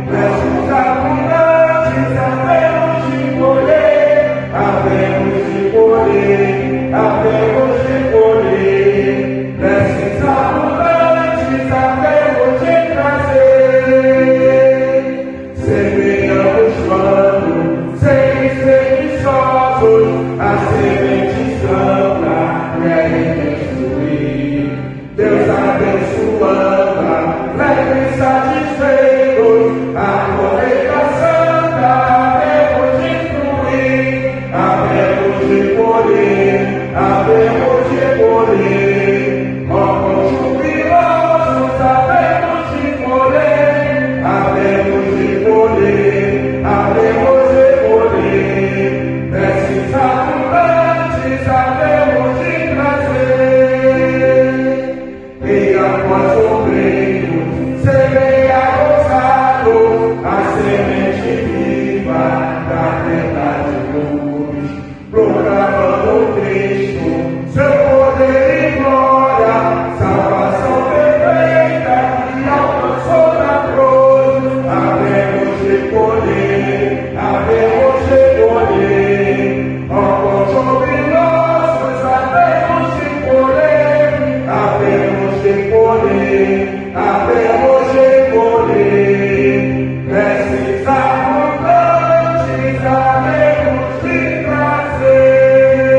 Versos abundantes havemos de colher, havemos de colher, havemos de colher. Versos abundantes havemos semente santa querem destruir. Deus abençoando, leve satisfeitos, a colheita santa havemos de fluir, havemos de colher, havemos de colher, órgãos jubilosos, havemos de colher, havemos de colher, havemos de colher, desses abundantes havemos de trazer, e após o reino, semeia gozado, a semente viva da verdade luz, proclamando o Cristo, seu poder e glória, salvação perfeita que alcançou na cruz. Havemos de colher, havemos de colher, órgãos sobre nós, havemos de colher, havemos de colher, havemos de colher, esses abundantes havemos de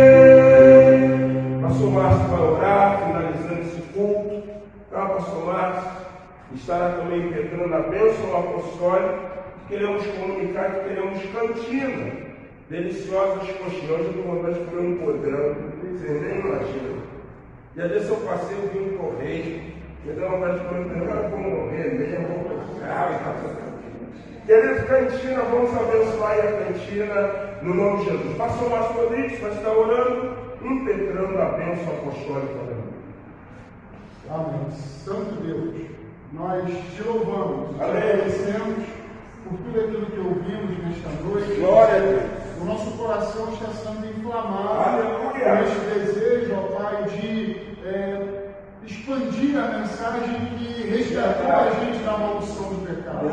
trazer. Pastor Márcio vai orar, finalizando esse culto. Tá, Pastor Márcio? Estará também impetrando a bênção apostólica. Queremos comunicar que teremos cantina. Deliciosas coxinhas. Hoje eu estou com vontade de comer um podrão. Vocês nem imaginam. E a vez eu passei, eu vi um correio. Me deu vontade de comer um podrão. Eu vou morrer mesmo, vou tocar e tal. Queridos, cantina, vamos abençoar a cantina no nome de Jesus. Pastor Márcio Rodrigues vai estar orando, impetrando a bênção apostólica também. Amém. Santo Deus, nós te louvamos, te Amém. agradecemos por tudo aquilo que ouvimos nesta noite. Glória a Deus. O nosso coração está sendo inflamado Aleluia. por este desejo, ó Pai, de expandir a mensagem que resgatou a gente da maldição do pecado.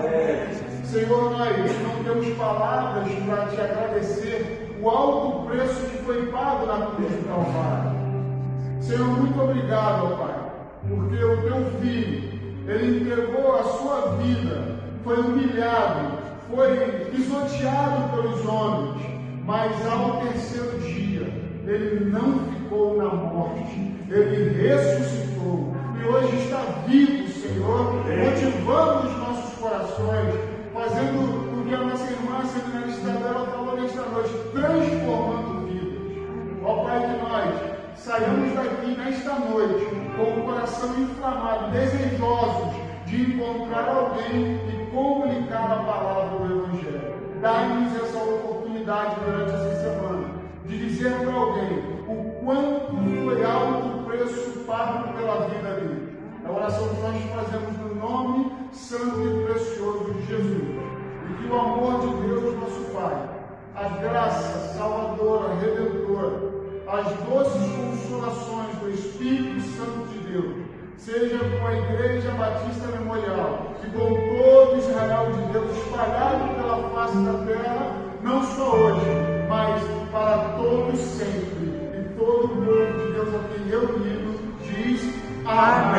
Senhor, nós não temos palavras para te agradecer o alto preço que foi pago na cruz do Calvário. Senhor, muito obrigado, ó Pai, porque o teu filho, ele entregou a sua vida, foi humilhado, foi pisoteado pelos homens, mas ao terceiro dia, ele não ficou na morte, ele ressuscitou e hoje está vivo, Senhor, motivando os nossos corações, fazendo o que a nossa irmã seminarista dela falou nesta noite, transformando vidas. Ó Pai, que nós saiamos daqui nesta noite com o coração inflamado, desejosos de encontrar alguém e comunicar a palavra do Evangelho. Dá-nos essa oportunidade durante essa semana de dizer para alguém o quanto foi alto o preço pago pela vida dele. É a oração que nós fazemos no nome santo e precioso de Jesus. E que o amor de Deus, nosso Pai, a graça salvadora, redentora, as doces consolações do Espírito Santo de Deus, seja com a Igreja Batista Memorial e com todo Israel de Deus espalhado pela face da terra, não só hoje, mas para todos sempre. E todo o povo de Deus aqui reunido diz amém.